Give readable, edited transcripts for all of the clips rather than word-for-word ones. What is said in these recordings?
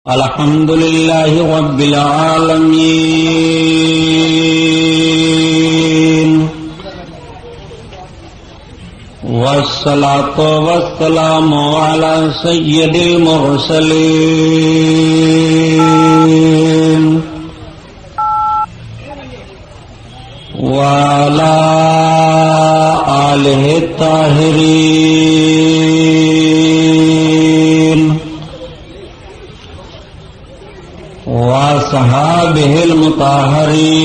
الحمد لله رب العالمين والصلاة والسلام على سيد المرسلين وعلى آله الطاهرين وصحابه المطهرين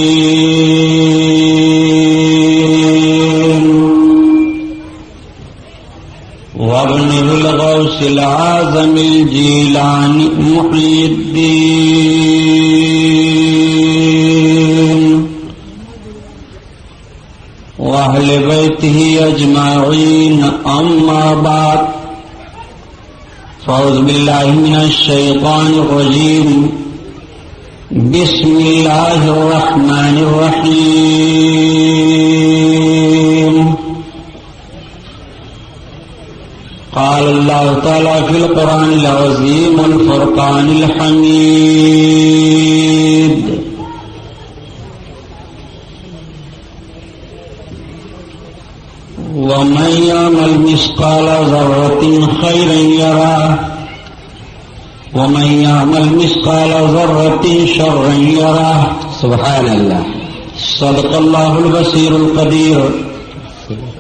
وابنه الغوث العظم الجيلاني محي الدين وأهل بيته أجمعين أما بعد فأعوذ بالله من الشيطان الرجيم بسم الله الرحمن الرحيم قال الله تعالى في القرآن العظيم والفرقان الحميد ومن يعمل مثقال ذرة خيرا يره ومن يعمل مثقال ذرة شرا يره سبحان الله صدق الله البصير القدير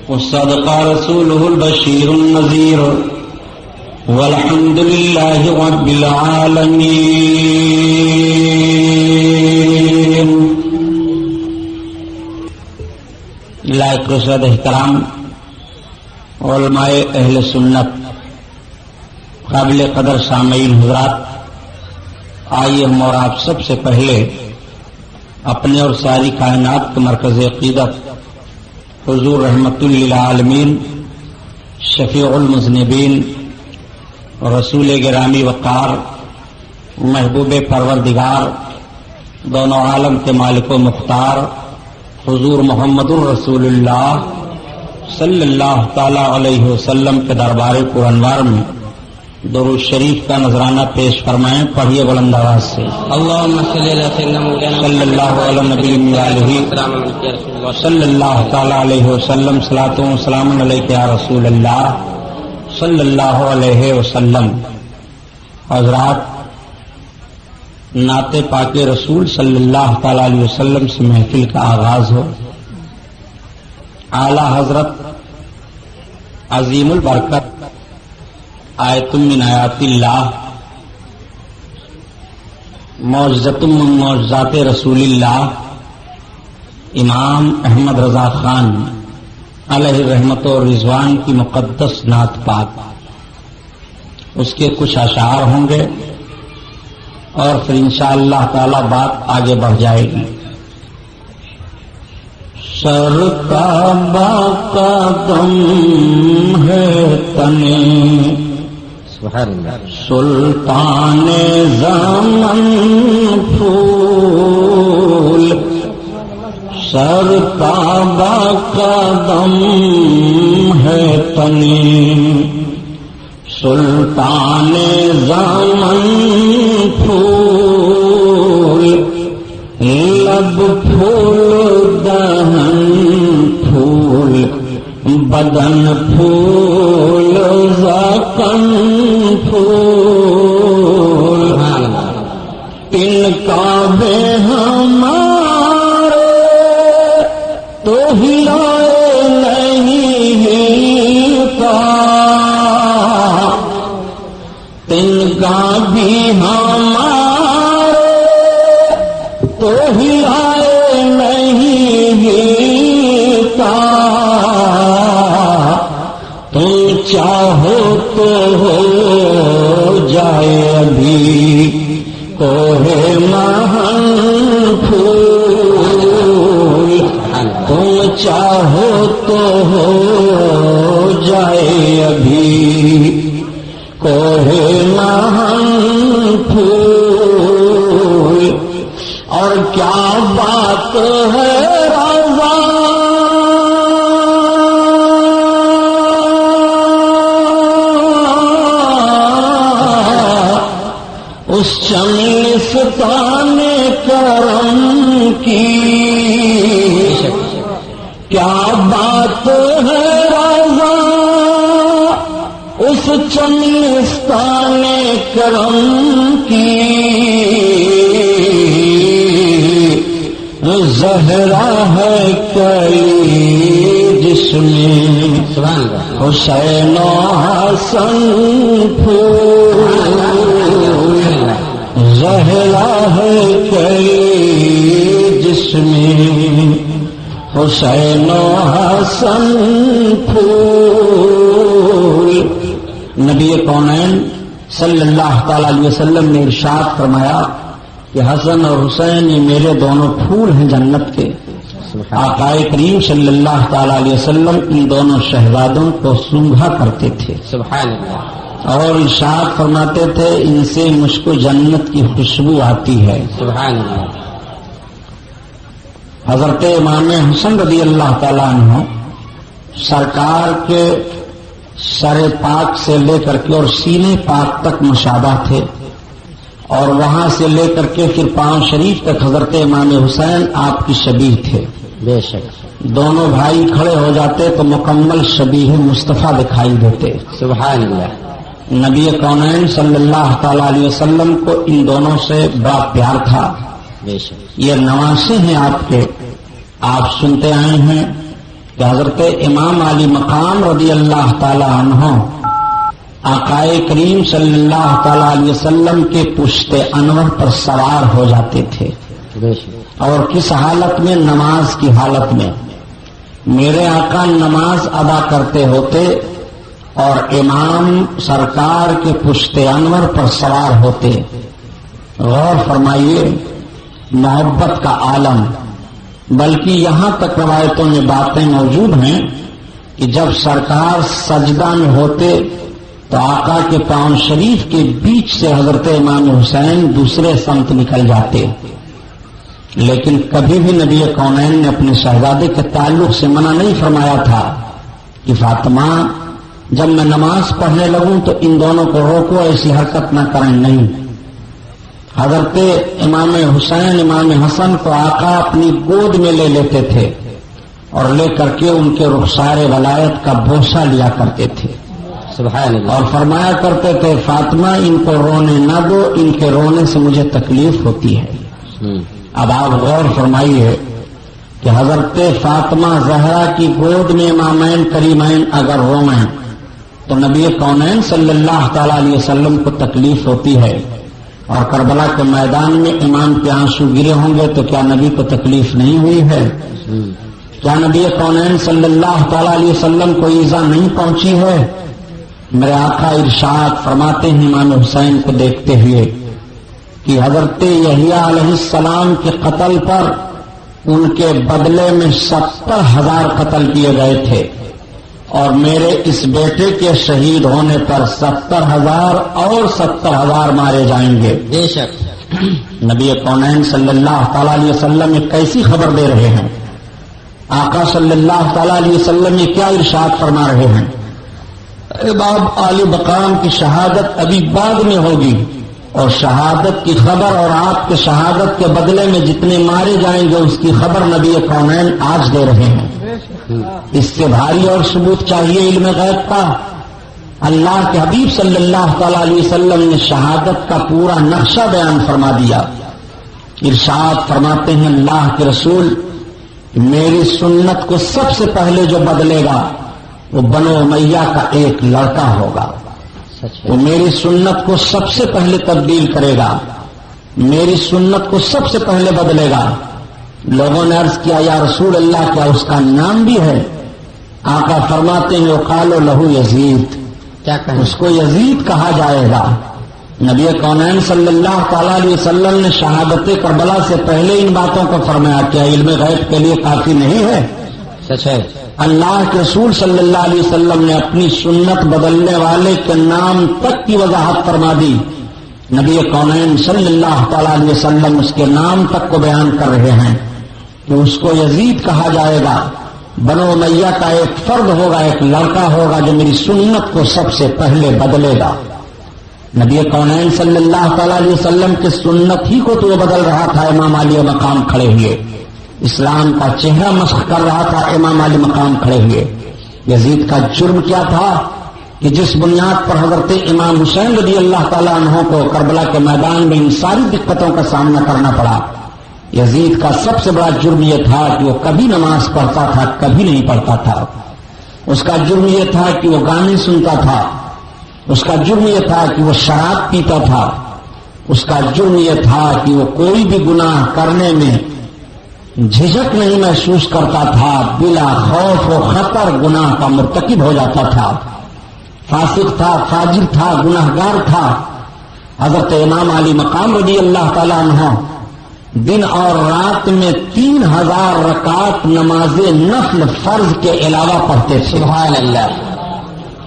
وصدق رسوله البشير النذير والحمد لله رب العالمين. لائق رشد احترام علماء اہل سنت، قابل قدر سامعین حضرات، آئیے ہم اور آپ سب سے پہلے اپنے اور ساری کائنات کے مرکز عقیدت حضور رحمت للعالمین، شفیع المذنبین، رسول گرامی وقار، محبوب پروردگار، دونوں عالم کے مالک و مختار حضور محمد الرسول اللہ صلی اللہ تعالی علیہ وسلم کے دربار پرانوار میں درود شریف کا نذرانہ پیش فرمائیں. پڑھیے بلند آواز سے. اللهم صل على سيدنا مولانا صلی اللہ علیہ نبی علیہ صلی اللہ تعالی علیہ وسلم. صلاۃ و سلام علیک یا رسول اللہ صلی اللہ علیہ وسلم. حضرات، نعت پاک رسول صلی اللہ تعالی علیہ وسلم سے محفل کا آغاز ہو. اعلی حضرت عظیم البرکت آیت من آیات اللہ، معجزۃ من معجزات رسول اللہ، امام احمد رضا خان علیہ رحمت و رضوان کی مقدس نعت پاک، اس کے کچھ اشعار ہوں گے اور پھر انشاءاللہ تعالی بات آگے بڑھ جائے گی. سر کا قدم ہے تنے سلطان زمن پھول، سر کا قدم ہے تنے سلطان زمن پھول، لب پھول دہن پھول بدن پھول ذقن پھول، ان کعبے ہمارے تو ہلائے نہیں ہلتا، تن کا بھی ہمارے تو ہلائے نہیں ہلتا، تم چاہو تو ہو جائے ابھی کوہ مہن پھول، تم چاہو تو ہو جائے ابھی کوہ مہن پھول. اور کیا بات ہے رضا اس چمنستان کرم کی کیا بات ہے رضا اس چمنستان کرم کی زہرا ہے کئی جس میں حسین و حسن پھول زہرا ہے کئی جس میں حسین و حسن پھول. نبی کونین صلی اللہ تعالی علیہ وسلم نے ارشاد فرمایا کہ حسن اور حسین یہ میرے دونوں پھول ہیں جنت کے. آقا کریم صلی اللہ تعالی علیہ وسلم ان دونوں شہزادوں کو سونگھا کرتے تھے سبحان اللہ اور ارشاد فرماتے تھے ان سے مجھ کو جنت کی خوشبو آتی ہے. سبحان اللہ. حضرت امام حسن رضی اللہ تعالیٰ عنہ سرکار کے سر پاک سے لے کر کے اور سینے پاک تک مشابہ تھے اور وہاں سے لے کر کے پھر پاؤں شریف تک حضرت امام حسین آپ کی شبیہ تھے. بے شک دونوں بھائی کھڑے ہو جاتے تو مکمل شبیہ مصطفیٰ دکھائی دیتے. سبحان اللہ. نبی کونین صلی اللہ تعالی علیہ وسلم کو ان دونوں سے بڑا پیار تھا. بے شک یہ نواسے ہیں آپ کے. آپ سنتے آئے ہیں کہ حضرت امام علی مقام رضی اللہ تعالی عنہ آقا کریم صلی اللہ تعالی علیہ وسلم کے پشت انور پر سوار ہو جاتے تھے. بے شک اور کس حالت میں؟ نماز کی حالت میں. میرے آقا نماز ادا کرتے ہوتے اور امام سرکار کے پشت انور پر سوار ہوتے. غور فرمائیے محبت کا عالم. بلکہ یہاں تک روایتوں میں باتیں موجود ہیں کہ جب سرکار سجدہ میں ہوتے تو آقا کے پاؤں شریف کے بیچ سے حضرت امام حسین دوسرے سمت نکل جاتے. لیکن کبھی بھی نبی کونین نے اپنے شہزادے کے تعلق سے منع نہیں فرمایا تھا کہ فاطمہ جب میں نماز پڑھنے لگوں تو ان دونوں کو روکو، ایسی حرکت نہ کریں. نہیں، حضرت امام حسین امام حسن کو آقا اپنی گود میں لے لیتے تھے اور لے کر کے ان کے رخسار ولایت کا بوسہ لیا کرتے تھے. سبحان اللہ. اور فرمایا کرتے تھے فاطمہ ان کو رونے نہ دو، ان کے رونے سے مجھے تکلیف ہوتی ہے. اب آپ غور فرمائیے کہ حضرت فاطمہ زہرا کی گود میں امامین کریمین اگر روئیں تو نبی کونین صلی اللہ تعالی علیہ وسلم کو تکلیف ہوتی ہے. اور کربلا کے میدان میں امام کے آنسو گرے ہوں گے تو کیا نبی کو تکلیف نہیں ہوئی ہے؟ کیا نبی کونین صلی اللہ تعالی علیہ وسلم کو ایذا نہیں پہنچی ہے؟ میرے آقا ارشاد فرماتے ہیں امام حسین کو دیکھتے ہوئے کہ حضرت یحییٰ علیہ السلام کے قتل پر ان کے بدلے میں 70,000 قتل کیے گئے تھے اور میرے اس بیٹے کے شہید ہونے پر 70,000 اور 70,000 مارے جائیں گے. بے شک نبی کونین صلی اللہ تعالی علیہ وسلم یہ کیسی خبر دے رہے ہیں؟ آقا صلی اللہ تعالی علیہ وسلم یہ کیا ارشاد فرما رہے ہیں؟ باب عالی مقام کی شہادت ابھی بعد میں ہوگی اور شہادت کی خبر اور آپ کے شہادت کے بدلے میں جتنے مارے جائیں گے اس کی خبر نبی کونین آج دے رہے ہیں. اس سے بھاری اور ثبوت چاہیے علم غیب کا؟ اللہ کے حبیب صلی اللہ تعالی علیہ وسلم نے شہادت کا پورا نقشہ بیان فرما دیا. ارشاد فرماتے ہیں اللہ کے رسول میری سنت کو سب سے پہلے جو بدلے گا وہ بنو امیہ کا ایک لڑکا ہوگا. وہ میری سنت کو سب سے پہلے تبدیل کرے گا، میری سنت کو سب سے پہلے بدلے گا. لوگوں نے عرض کیا یا رسول اللہ کیا اس کا نام بھی ہے؟ آقا فرماتے ہیں وقالوا لہ یزید، کیا کہیں؟ اس کو یزید کہا جائے گا. نبی کونین صلی اللہ تعالی علیہ وسلم نے شہادت کربلا سے پہلے ان باتوں کو فرمایا. کیا علم غیب کے لیے کافی نہیں ہے؟ سچ ہے. اللہ کے رسول صلی اللہ علیہ وسلم نے اپنی سنت بدلنے والے کے نام تک کی وضاحت فرما دی. نبی کونین صلی اللہ تعالی علیہ وسلم اس کے نام تک کو بیان کر رہے ہیں کہ اس کو یزید کہا جائے گا. بنو امیہ کا ایک فرد ہوگا، ایک لڑکا ہوگا جو میری سنت کو سب سے پہلے بدلے گا. نبی کونین صلی اللہ تعالی علیہ وسلم کی سنت ہی کو تو وہ بدل رہا تھا امام علی مقام کھڑے ہوئے، اسلام کا چہرہ مسخ کر رہا تھا امام علی مقام کھڑے ہوئے۔ یزید کا جرم کیا تھا کہ جس بنیاد پر حضرت امام حسین رضی اللہ تعالیٰ عنہ کو کربلا کے میدان میں ان ساری دقتوں کا سامنا کرنا پڑا، یزید کا سب سے بڑا جرم یہ تھا کہ وہ کبھی نماز پڑھتا تھا کبھی نہیں پڑھتا تھا۔ اس کا جرم یہ تھا کہ وہ گانے سنتا تھا، اس کا جرم یہ تھا کہ وہ شراب پیتا تھا، اس کا جرم یہ تھا کہ وہ کوئی بھی گناہ کرنے میں جھجک نہیں محسوس کرتا تھا، بلا خوف و خطر گناہ کا مرتکب ہو جاتا تھا، فاسق تھا، فاجر تھا، گناہگار تھا۔ حضرت امام علی مقام رضی اللہ تعالیٰ عنہ دن اور رات میں 3000 رکعت نماز نفل فرض کے علاوہ پڑھتے تھے۔ سبحان اللہ۔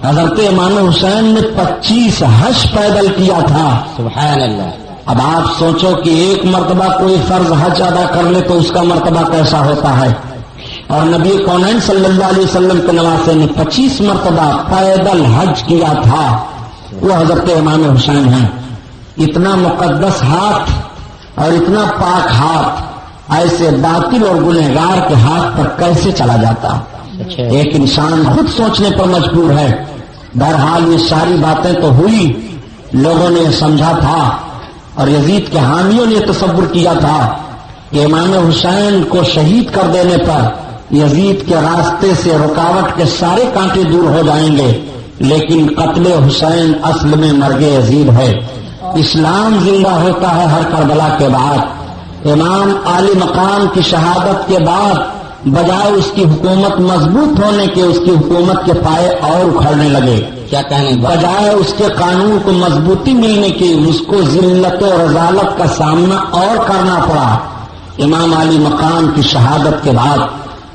حضرت امام حسین نے 25 حج پیدل کیا تھا۔ سبحان اللہ۔ اب آپ سوچو کہ ایک مرتبہ کوئی فرض حج ادا کر لے تو اس کا مرتبہ کیسا ہوتا ہے، اور نبی کونین صلی اللہ علیہ وسلم کے نواسے نے 25 مرتبہ پیدل حج کیا تھا، وہ حضرت امام حسین ہیں۔ اتنا مقدس ہاتھ اور اتنا پاک ہاتھ ایسے باطل اور گنہگار کے ہاتھ پر کیسے چلا جاتا؟ ایک انسان خود سوچنے پر مجبور ہے۔ بہرحال یہ ساری باتیں تو ہوئی، لوگوں نے سمجھا تھا اور یزید کے حامیوں نے تصور کیا تھا کہ امام حسین کو شہید کر دینے پر یزید کے راستے سے رکاوٹ کے سارے کانٹے دور ہو جائیں گے، لیکن قتل حسین اصل میں مرگ یزید ہے۔ اسلام زندہ ہوتا ہے ہر کربلا کے بعد۔ امام علی مقام کی شہادت کے بعد بجائے اس کی حکومت مضبوط ہونے کے اس کی حکومت کے پائے اور اکھڑنے لگے۔ کیا کہنے بجائے اس کے قانون کو مضبوطی ملنے کی اس کو ذلت و رذالت کا سامنا اور کرنا پڑا۔ امام علی مقام کی شہادت کے بعد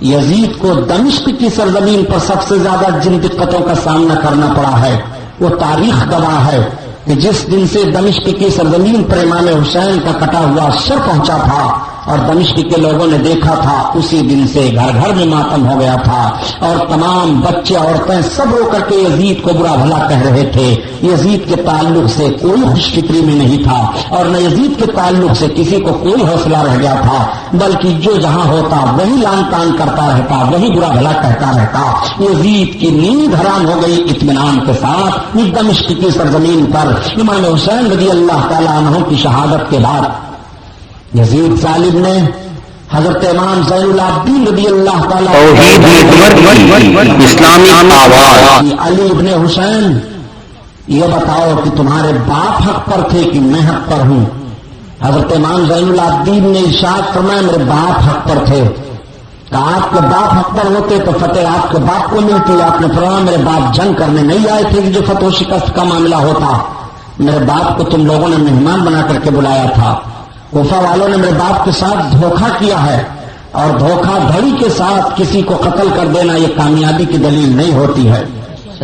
یزید کو دمشق کی سرزمین پر سب سے زیادہ جن دقتوں کا سامنا کرنا پڑا ہے وہ تاریخ گواہ ہے کہ جس دن سے دمشق کی سرزمین پر امام حسین کا کٹا ہوا سر پہنچا تھا اور دمشق کے لوگوں نے دیکھا تھا، اسی دن سے گھر گھر میں ماتم ہو گیا تھا، اور تمام بچے عورتیں سب رو کر کے یزید کو برا بھلا کہہ رہے تھے۔ یزید کے تعلق سے کوئی خوش فکری میں نہیں تھا، اور نہ یزید کے تعلق سے کسی کو کوئی حوصلہ رہ گیا تھا، بلکہ جو جہاں ہوتا وہی لان تان کرتا رہتا، وہی برا بھلا کہتا رہتا۔ یزید کی نیند حرام ہو گئی اطمینان کے ساتھ دمشق کی سرزمین پر امام حسین رضی اللہ تعالیٰ عنہ کی شہادت کے بعد یزید ظالم نے حضرت امام زین العابدین رضی اللہ تعالیٰ اسلامی آواز علی ابن حسین یہ بتاؤ کہ تمہارے باپ حق پر تھے کہ میں حق پر ہوں؟ حضرت امام زین العابدین نے ارشاد فرمایا میرے باپ حق پر تھے۔ کہا آپ کے باپ حق پر ہوتے تو فتح آپ کے باپ کو ملتی۔ آپ نے فرمایا میرے باپ جنگ کرنے نہیں آئے تھے کہ جو فتح و شکست کا معاملہ ہوتا، میرے باپ کو تم لوگوں نے مہمان بنا کر کے بلایا تھا۔ کوفہ والوں نے میرے باپ کے ساتھ دھوکہ کیا ہے، اور دھوکہ دھڑی کے ساتھ کسی کو قتل کر دینا یہ کامیابی کی دلیل نہیں ہوتی ہے۔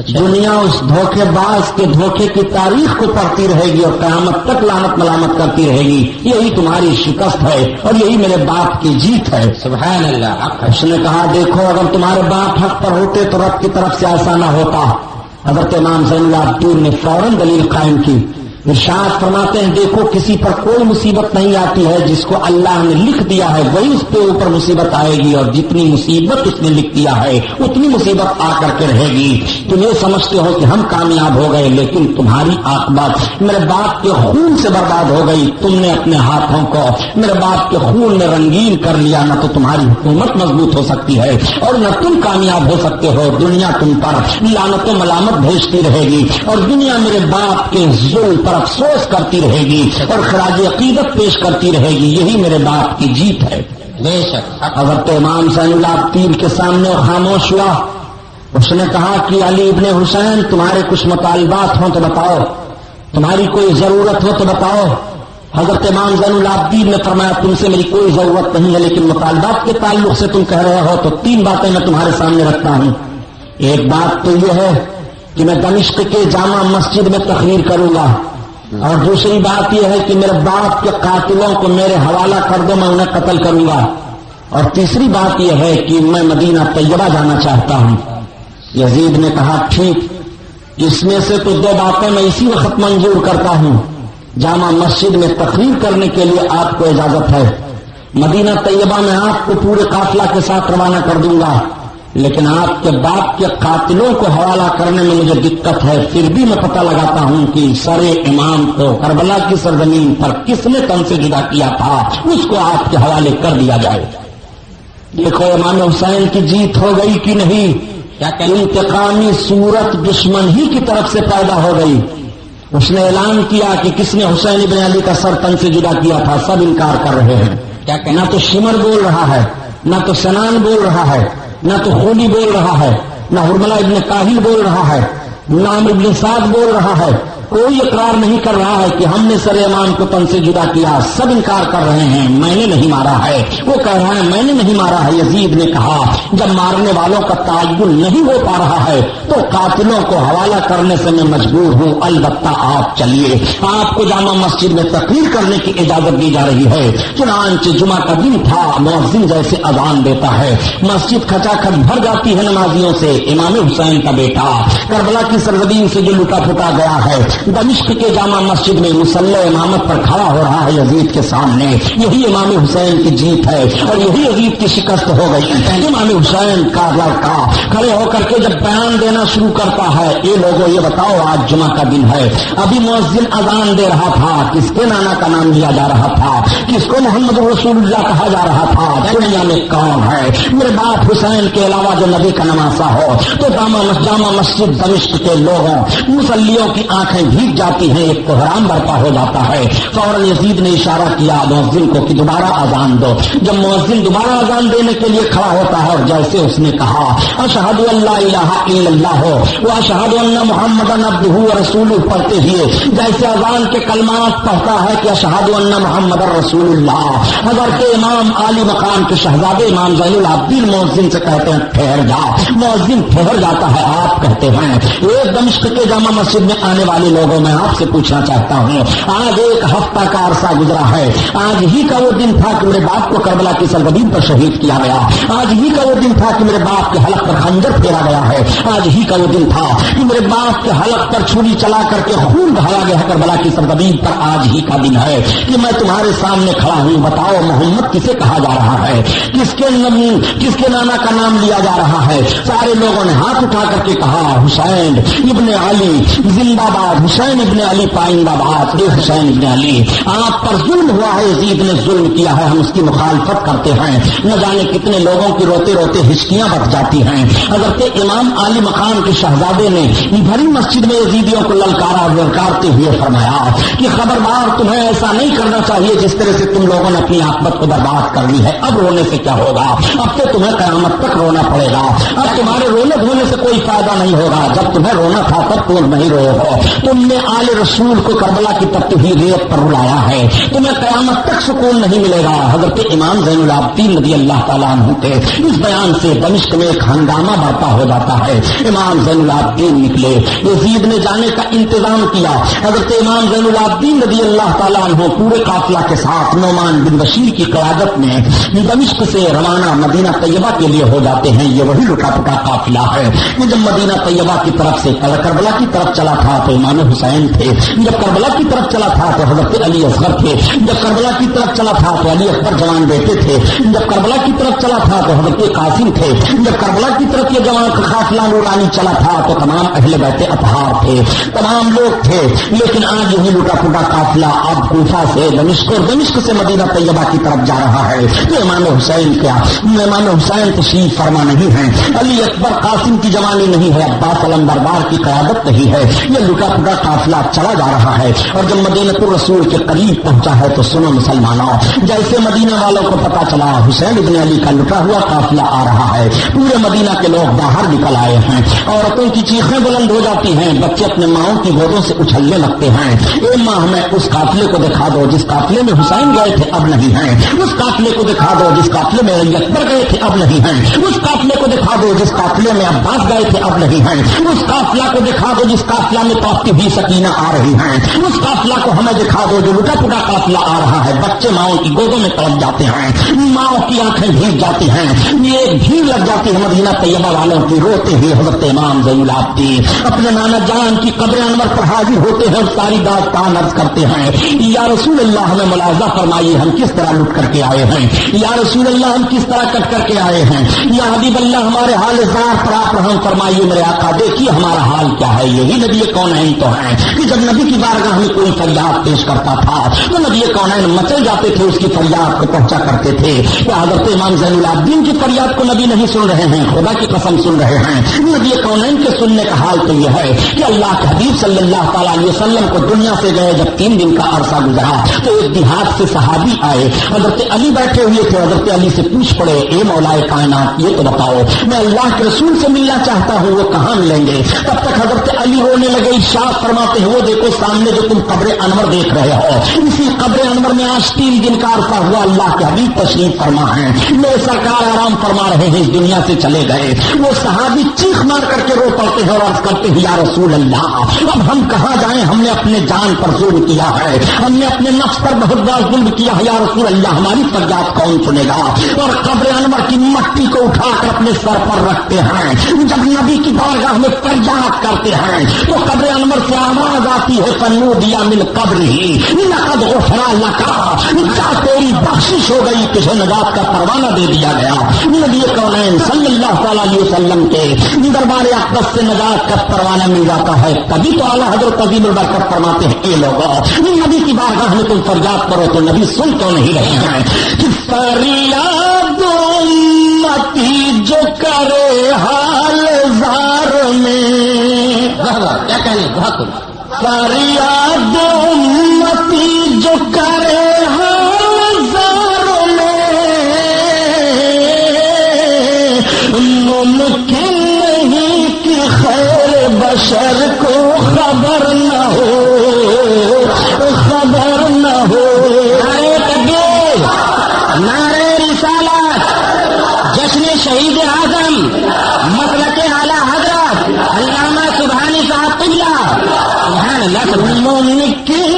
دنیا اس دھوکے باز کے دھوکے کی تاریخ کو پڑھتی رہے گی اور قیامت تک لعنت ملامت کرتی رہے گی۔ یہی تمہاری شکست ہے اور یہی میرے باپ کی جیت ہے۔ سبحان اللہ۔ اس نے کہا دیکھو اگر تمہارے باپ حق پر ہوتے تو رب کی طرف سے ایسا نہ ہوتا۔ حضرت امام زین العابدین نے فوراً دلیل قائم کی۔ ارشاد فرماتے ہیں دیکھو کسی پر کوئی مصیبت نہیں آتی ہے، جس کو اللہ نے لکھ دیا ہے وہی اس کے اوپر مصیبت آئے گی، اور جتنی مصیبت اس نے لکھ دیا ہے اتنی مصیبت آ کر کے رہے گی۔ تم یہ سمجھتے ہو کہ ہم کامیاب ہو گئے، لیکن تمہاری عاقبت میرے باپ کے خون سے برباد ہو گئی۔ تم نے اپنے ہاتھوں کو میرے باپ کے خون میں رنگین کر لیا، نہ تو تمہاری حکومت مضبوط ہو سکتی ہے اور نہ تم کامیاب ہو سکتے ہو۔ دنیا تم پر لعنت و ملامت بھیجتی رہے گی، اور دنیا میرے باپ کے ظلم پر افسوس کرتی رہے گی اور خراج عقیدت پیش کرتی رہے گی۔ یہی میرے باپ کی جیت ہے۔ بے شک۔ حضرت امام زین العابدین کے سامنے خاموش ہوا۔ اس نے کہا کہ علی ابن حسین تمہارے کچھ مطالبات ہوں تو بتاؤ، تمہاری کوئی ضرورت ہو تو بتاؤ۔ حضرت امام زین العابدین نے فرمایا تم سے میری کوئی ضرورت نہیں ہے، لیکن مطالبات کے تعلق سے تم کہہ رہے ہو تو 3 باتیں میں تمہارے سامنے رکھتا ہوں۔ ایک بات تو یہ ہے کہ میں دمشق کے جامع مسجد میں تقریر کروں گا، اور دوسری بات یہ ہے کہ میرے باپ کے قاتلوں کو میرے حوالہ کر دو، میں انہیں قتل کروں گا، اور تیسری بات یہ ہے کہ میں مدینہ طیبہ جانا چاہتا ہوں۔ یزید نے کہا ٹھیک، اس میں سے تو 2 باتیں میں اسی وقت منظور کرتا ہوں. جامع مسجد میں تقریر کرنے کے لیے آپ کو اجازت ہے. مدینہ طیبہ میں آپ کو پورے قافلہ کے ساتھ روانہ کر دوں گا، لیکن آپ کے باپ کے قاتلوں کو حوالہ کرنے میں مجھے دقت ہے. پھر بھی میں پتہ لگاتا ہوں کہ سر امام کو کربلا کی سرزمین پر کس نے تن سے جدا کیا تھا، اس کو آپ کے حوالے کر دیا جائے. دیکھو امام حسین کی جیت ہو گئی کہ نہیں؟ کیا کہ انتقامی صورت دشمن ہی کی طرف سے پیدا ہو گئی. اس نے اعلان کیا کہ کس نے حسین ابن علی کا سر تن سے جدا کیا تھا. سب انکار کر رہے ہیں. کیا کہ نہ تو شمر بول رہا ہے، نہ تو سنان بول رہا ہے، نہ تو خولی بول رہا ہے، نہ حرملہ ابن کاہل بول رہا ہے، نہ عمرو ابن سعد بول رہا ہے. کوئی اقرار نہیں کر رہا ہے کہ ہم نے سر امام کو تن سے جدا کیا. سب انکار کر رہے ہیں میں نے نہیں مارا ہے. وہ کہہ رہا ہے میں نے نہیں مارا ہے. یزید نے کہا جب مارنے والوں کا تعین نہیں ہو پا رہا ہے تو قاتلوں کو حوالہ کرنے سے میں مجبور ہوں. البتہ آپ چلیے، آپ کو جامع مسجد میں تقریر کرنے کی اجازت دی جا رہی ہے. چنانچہ جمعہ کا دن تھا. مؤذن جیسے اذان دیتا ہے مسجد کھچا کھچ بھر جاتی ہے نمازیوں سے. امام حسین کا بیٹا کربلا کی سرزمین سے جو لٹا پھٹا گیا ہے دمشق کے جامع مسجد میں مسلح امامت پر کھڑا ہو رہا ہے یزید کے سامنے. یہی امام حسین کی جیت ہے اور یہی یزید کی شکست ہو گئی. امام حسین کا لڑکا کھڑے ہو کر کے جب بیان دینا شروع کرتا ہے، یہ لوگوں یہ بتاؤ آج جمعہ کا دن ہے، ابھی مؤذن اذان دے رہا تھا، کس کے نانا کا نام لیا جا رہا تھا، کس کو محمد رسول اللہ کہا جا رہا تھا. دنیا میں کون ہے میرے باپ حسین کے علاوہ جو نبی کا نواسا ہو؟ تو جامع مسجد دمشق کے لوگوں مسلیوں کی آنکھیں بھیگ جاتی ہیں. ایک کوہرام برپا ہو جاتا ہے. فوراً یزید نے اشارہ کیا مؤذن کو کہ دوبارہ اذان دو. جب مؤذن دوبارہ اذان دینے کے لیے کھڑا ہوتا ہے اور جیسے اس نے کہا اشہد ان لا الہ الا اللہ و اشہد ان محمدن عبدہ و رسولہ پڑھتے ہوئے جیسے اذان کے کلمات پڑھتا ہے کہ اشہد ان محمد رسول اللہ، حضرت امام عالی مقام کے شہزادے امام زین العابدین مؤذن سے کہتے ہیں ٹھہر جا. مؤذن ٹھہر جاتا ہے. آپ کہتے ہیں ایک دمشق کے جامع مسجد میں آنے والے لوگوں میں آپ سے پوچھنا چاہتا ہوں، آج 1 ہفتہ کا عرصہ گزرا ہے. آج ہی کا وہ دن تھا کہ میرے باپ کو کربلا کی سرزمین پر شہید کیا گیا. آج ہی کا وہ دن تھا کہ میرے باپ کے حلق پر خنجر پھیرا گیا ہے. آج ہی کا وہ دن تھا کہ میرے باپ کے حلق پر چھری چلا کر کے خون بہایا گیا کربلا کی سرزمین پر. آج ہی کا دن ہے کہ میں تمہارے سامنے کھڑا ہوں. بتاؤ محمد کسے کہا جا رہا ہے، کس کے نانا کا نام لیا جا رہا ہے؟ سارے لوگوں نے ہاتھ اٹھا کر کے کہا حسین ابن علی زندہ باد، حسین ابن علی پائندہ باد. اے حسین ابن علی آپ پر ظلم ہوا ہے، یزید نے ظلم کیا ہے، ہم اس کی مخالفت کرتے ہیں. نہ جانے کتنے لوگوں کی روتے روتے ہچکیاں بچ جاتی ہیں. حضرت امام عالی مقام کے شہزادے نے بھری مسجد میں یزیدیوں کو للکارتے ہوئے فرمایا کہ خبردار تمہیں ایسا نہیں کرنا چاہیے جس طرح سے تم لوگوں نے اپنی عاقبت کو برباد کر لی ہے. اب رونے سے کیا ہوگا؟ اب تو تمہیں قیامت تک رونا پڑے گا. اب تمہارے رونے دھونے سے کوئی فائدہ نہیں ہوگا. جب تمہیں رونا تھا تب تم نہیں روئے ہو. تم نے آل رسول کو کربلا کی تپتی ہوئی ریت پر رلایا ہے. تمہیں قیامت تک سکون نہیں ملے گا. حضرت امام زین العابدین رضی اللہ تعالیٰ عنہ کے اس بیان سے دمشق میں ایک ہنگامہ برپا ہو جاتا ہے. امام زین العابدین نکلے. یزید نے جانے کا انتظام کیا. حضرت امام زین العابدین رضی اللہ تعالیٰ عنہ پورے قافلہ کے ساتھ نعمان بن بشیر کی قیادت میں دمشق سے روانہ مدینہ طیبہ کے لیے ہو جاتے ہیں. یہ وہی لٹا پٹا قافلہ ہے. جب مدینہ طیبہ کی طرف سے کربلا کی طرف چلا تھا تو امام حسین تھے. جب کربلا کی طرف چلا تھا تو حضرت علی اصغر تھے. جب کربلا کی طرف چلا تھا تو علی اکبر جوان بیٹے تھے. جب کربلا کی طرف چلا تھا تو حضرت قاسم تھے. جب کربلا کی طرف یہ جوان قافلہ نورانی چلا تھا تو تمام اہل بیت اطہار تھے، تمام لوگ تھے. لیکن آج یہی لٹا پٹا قافلہ اب کوفہ سے دمشق اور دمشق سے مدینہ طیبہ کی طرف جا رہا ہے. تو امام حسین کیا امام حسین تشریف فرما نہیں ہے، علی اکبر قاسم کی جوانی نہیں ہے، عباس علم دربار کی قیادت نہیں ہے. یہ لٹا پٹا قافلہ چلا جا رہا ہے. اور جب مدینہ الرسول کے قریب پہنچا ہے تو سنو مسلمانوں، جیسے مدینہ والوں کو پتا چلا حسین ابن علی کا لٹا ہوا قافلہ آ رہا ہے، پورے مدینہ کے لوگ باہر نکل آئے ہیں. عورتوں کی چیخیں بلند ہو جاتی ہیں، بچے اپنے ماؤں کی گودوں سے اچھلنے لگتے ہیں. اے ماں ہمیں اس قافلے کو دکھا دو جس قافلے میں حسین گئے تھے اب نہیں ہیں. اس قافلے کو دکھا دو جس قافلے میں علی اکبر گئے تھے اب نہیں ہیں. اس قافلے کو دکھا دو جس قافلے میں عباس گئے تھے اب نہیں ہیں. اس قافلہ کو دکھا دو جس قافلہ میں توفتی بھی سکینہ آ رہی ہیں. اس قافلہ کو ہمیں دکھا دو جو لٹا پٹا قافلہ آ رہا رہا ہے، بچے ماؤں کی گودوں میں تڑپ جاتے ہیں، ماؤں کی آنکھیں بھیگ جاتی ہیں، یہ بھیڑ لگ جاتی ہے مدینہ طیبہ والوں کی، روتے ہوئے حضرت امام زین العابدین اپنے نانا جان کی قبر انور پر حاضر ہوتے ہیں اور ساری داستان عرض کرتے ہیں، یا رسول اللہ ہمیں ملاحظہ فرمائیے ہم کس طرح لٹ کر کے آئے ہیں، یا رسول اللہ ہم کس طرح کٹ کر کے آئے ہیں، یا حبیب اللہ ہمارے حال زار پر آپ رحم فرمائیے میرے آقا، دیکھیے ہمارا حال کیا ہے، یہی نبی کونین تو ہے کہ جب نبی کی بارگاہ میں کوئی فریاد پیش کرتا تھا تو نبی کونین مچل جاتے تھے، اس کی فریاد کو پہنچا کرتے تھے۔ کیا حضرت امام زین العابدین کی فریاد کو نبی نہیں سن رہے ہیں؟ خدا کی قسم سن رہے ہیں۔ نبی کونین کے سننے کا حال تو یہ ہے کہ اللہ کے حبیب صلی اللہ تعالیٰ علیہ وسلم کو دنیا سے گئے جب 3 دن کا عرصہ گزرا تو ایک دیہات سے صحابی آئے، حضرت علی بیٹھے ہوئے تھے، حضرت علی سے پوچھ پڑے اے مولا کائنات یہ تو بتاؤ میں اللہ کے رسول سے ملنا چاہتا ہوں، وہ کہاں ملیں گے؟ تب تک حضرت علی رونے لگے، ارشاد فرماتے ہیں وہ دیکھو سامنے جو تم قبر انور دیکھ رہے ہو، اسی قبر انور میں آج 3 دن کا عرصہ ہوا اللہ کے حبیب تشریف فرما ہے، میرے سرکار آرام فرما رہے ہیں، اس دنیا سے چلے گئے۔ وہ صحابی چیخ مار کر کے رو پڑتے ہیں اور عرض کرتے ہیں یا رسول اللہ اب ہم کہاں جائیں، ہم نے اپنے جان پر ظلم کیا ہے، ہم نے اپنے نفس پر بہت بڑا ظلم کیا ہے، یا رسول اللہ ہماری فریاد کون سنے گا؟ اور قبر انور کی مٹی کو اٹھا کر اپنے سر پر رکھتے ہیں، جب نبی کی بارگاہ میں فریاد کرتے ہیں تو قبر انور سے آواز آتی ہے فنودیا من قبرہ لقد غفر لک، کیا تیری بخشش ہو گئی، تجھے نجات کا پروانہ دے دیا گیا۔ نبی کونین صلی اللہ تعالیٰ علیہ وسلم کے دربار اقدس سے نجات کا پروانہ مل جاتا ہے، تبھی تو اعلیٰ حضرت عظیم البرکت فرماتے ہیں اے لوگوں نبی کی بارگاہ میں تم فریاد کرو تو نبی سن تو نہیں رہے ہیں کہ فریاد امتی جو کرے حال زار میں، کیا کہنے بہت فریاد امتی جو کرے حال زار میں، ممکن نہیں کہ خیر بشر کو خبر نہ ہو، خبر نہ ہو۔ نعرے تکبیر، نعرے رسالت، جشن شہید اعظم مسلک اعلیٰ حضرت علامہ سبحانی صاحب قبلہ، سبحان اللہ۔ ممکن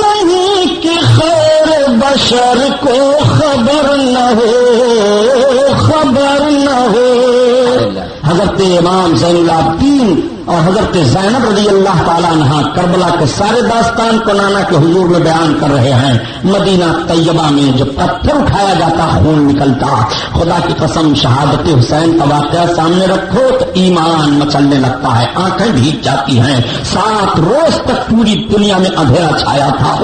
نہیں کہ خیر بشر کو خبر نہ ہو، خبر نہ ہو۔ حضرت امام زین العابدین اور حضرت زینب رضی اللہ تعالیٰ عنہ کربلا کے سارے داستان کو نانا کے حضور میں بیان کر رہے ہیں۔ مدینہ طیبہ میں جو پتھر اٹھایا جاتا خون نکلتا، خدا کی قسم شہادت حسین کا واقعہ سامنے رکھو تو ایمان مچلنے لگتا ہے، آنکھیں بھیگ جاتی ہیں۔ 7 روز تک پوری دنیا میں اندھیرا چھایا تھا،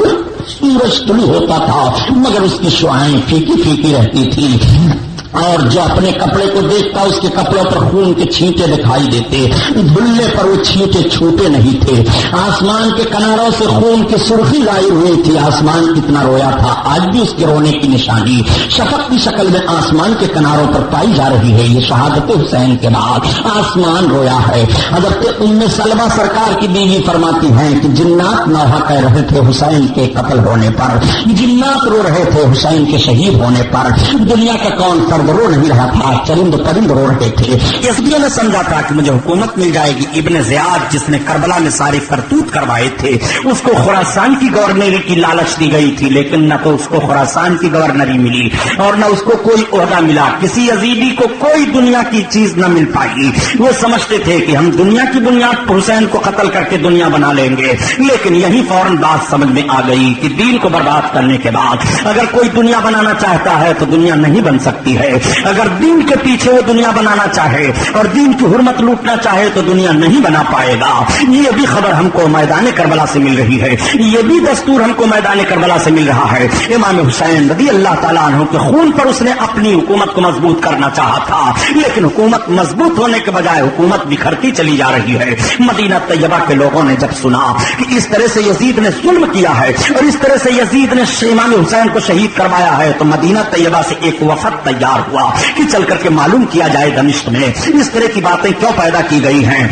سورج طلوع ہوتا تھا مگر اس کی شعاعیں پھیکی پھیکی رہتی تھی، اور جو اپنے کپڑے کو دیکھتا اس کے کپڑوں پر خون کے چھینٹے دکھائی دیتے، دھلے پر وہ چھینٹے چھوٹے نہیں تھے، آسمان کے کناروں سے خون کی سرخی ظاہر ہوئی تھی، آسمان کتنا رویا تھا، آج بھی اس کے رونے کی نشانی شفق کی شکل میں آسمان کے کناروں پر پائی جا رہی ہے۔ یہ شہادت حسین کے بعد آسمان رویا ہے۔ حضرت ام سلمہ سرکار کی بیوی فرماتی ہیں کہ جنات نوحہ کہہ رہے تھے حسین کے قتل ہونے پر، جنات رو رہے تھے حسین کے شہید ہونے پر، دنیا کا کون فرد رو نہیں رہا تھا، چرند پرند رو رہے تھے۔ اس لیے میں سمجھا تھا کہ مجھے حکومت مل جائے گی۔ ابن زیاد جس نے کربلا میں سارے کرتوت کروائے تھے اس کو خراسان کی گورنری کی لالچ دی گئی تھی، لیکن نہ تو اس کو خراسان کی گورنری ملی اور نہ اس کو کوئی عہدہ ملا، کسی یزیدی کو کوئی دنیا کی چیز نہ مل پائی۔ وہ سمجھتے تھے کہ ہم دنیا کی بنیاد پر حسین کو قتل کر کے دنیا بنا لیں گے، لیکن یہی فوراً بات سمجھ میں آ گئی کہ دین کو برباد کرنے کے بعد اگر کوئی دنیا بنانا چاہتا ہے تو دنیا نہیں بن سکتی ہے، اگر دین کے پیچھے وہ دنیا بنانا چاہے اور دین کی حرمت لوٹنا چاہے تو دنیا نہیں بنا پائے گا۔ یہ بھی خبر ہم کو میدان کربلا سے مل رہی ہے، یہ بھی دستور ہم کو میدان کربلا سے مل رہا ہے۔ امام حسین رضی اللہ تعالیٰ عنہ کے خون پر اس نے اپنی حکومت کو مضبوط کرنا چاہا تھا، لیکن حکومت مضبوط ہونے کے بجائے حکومت بکھرتی چلی جا رہی ہے۔ مدینہ طیبہ کے لوگوں نے جب سنا کہ اس طرح سے یزید نے ظلم کیا ہے اور اس طرح سے یزید نے امام حسین کو شہید کروایا ہے تو مدینہ طیبہ سے ایک وفد تیار ہوا کہ چل کر کے معلوم کیا جائے دمشق میں اس طرح کی باتیں کیوں پیدا کی گئی ہیں۔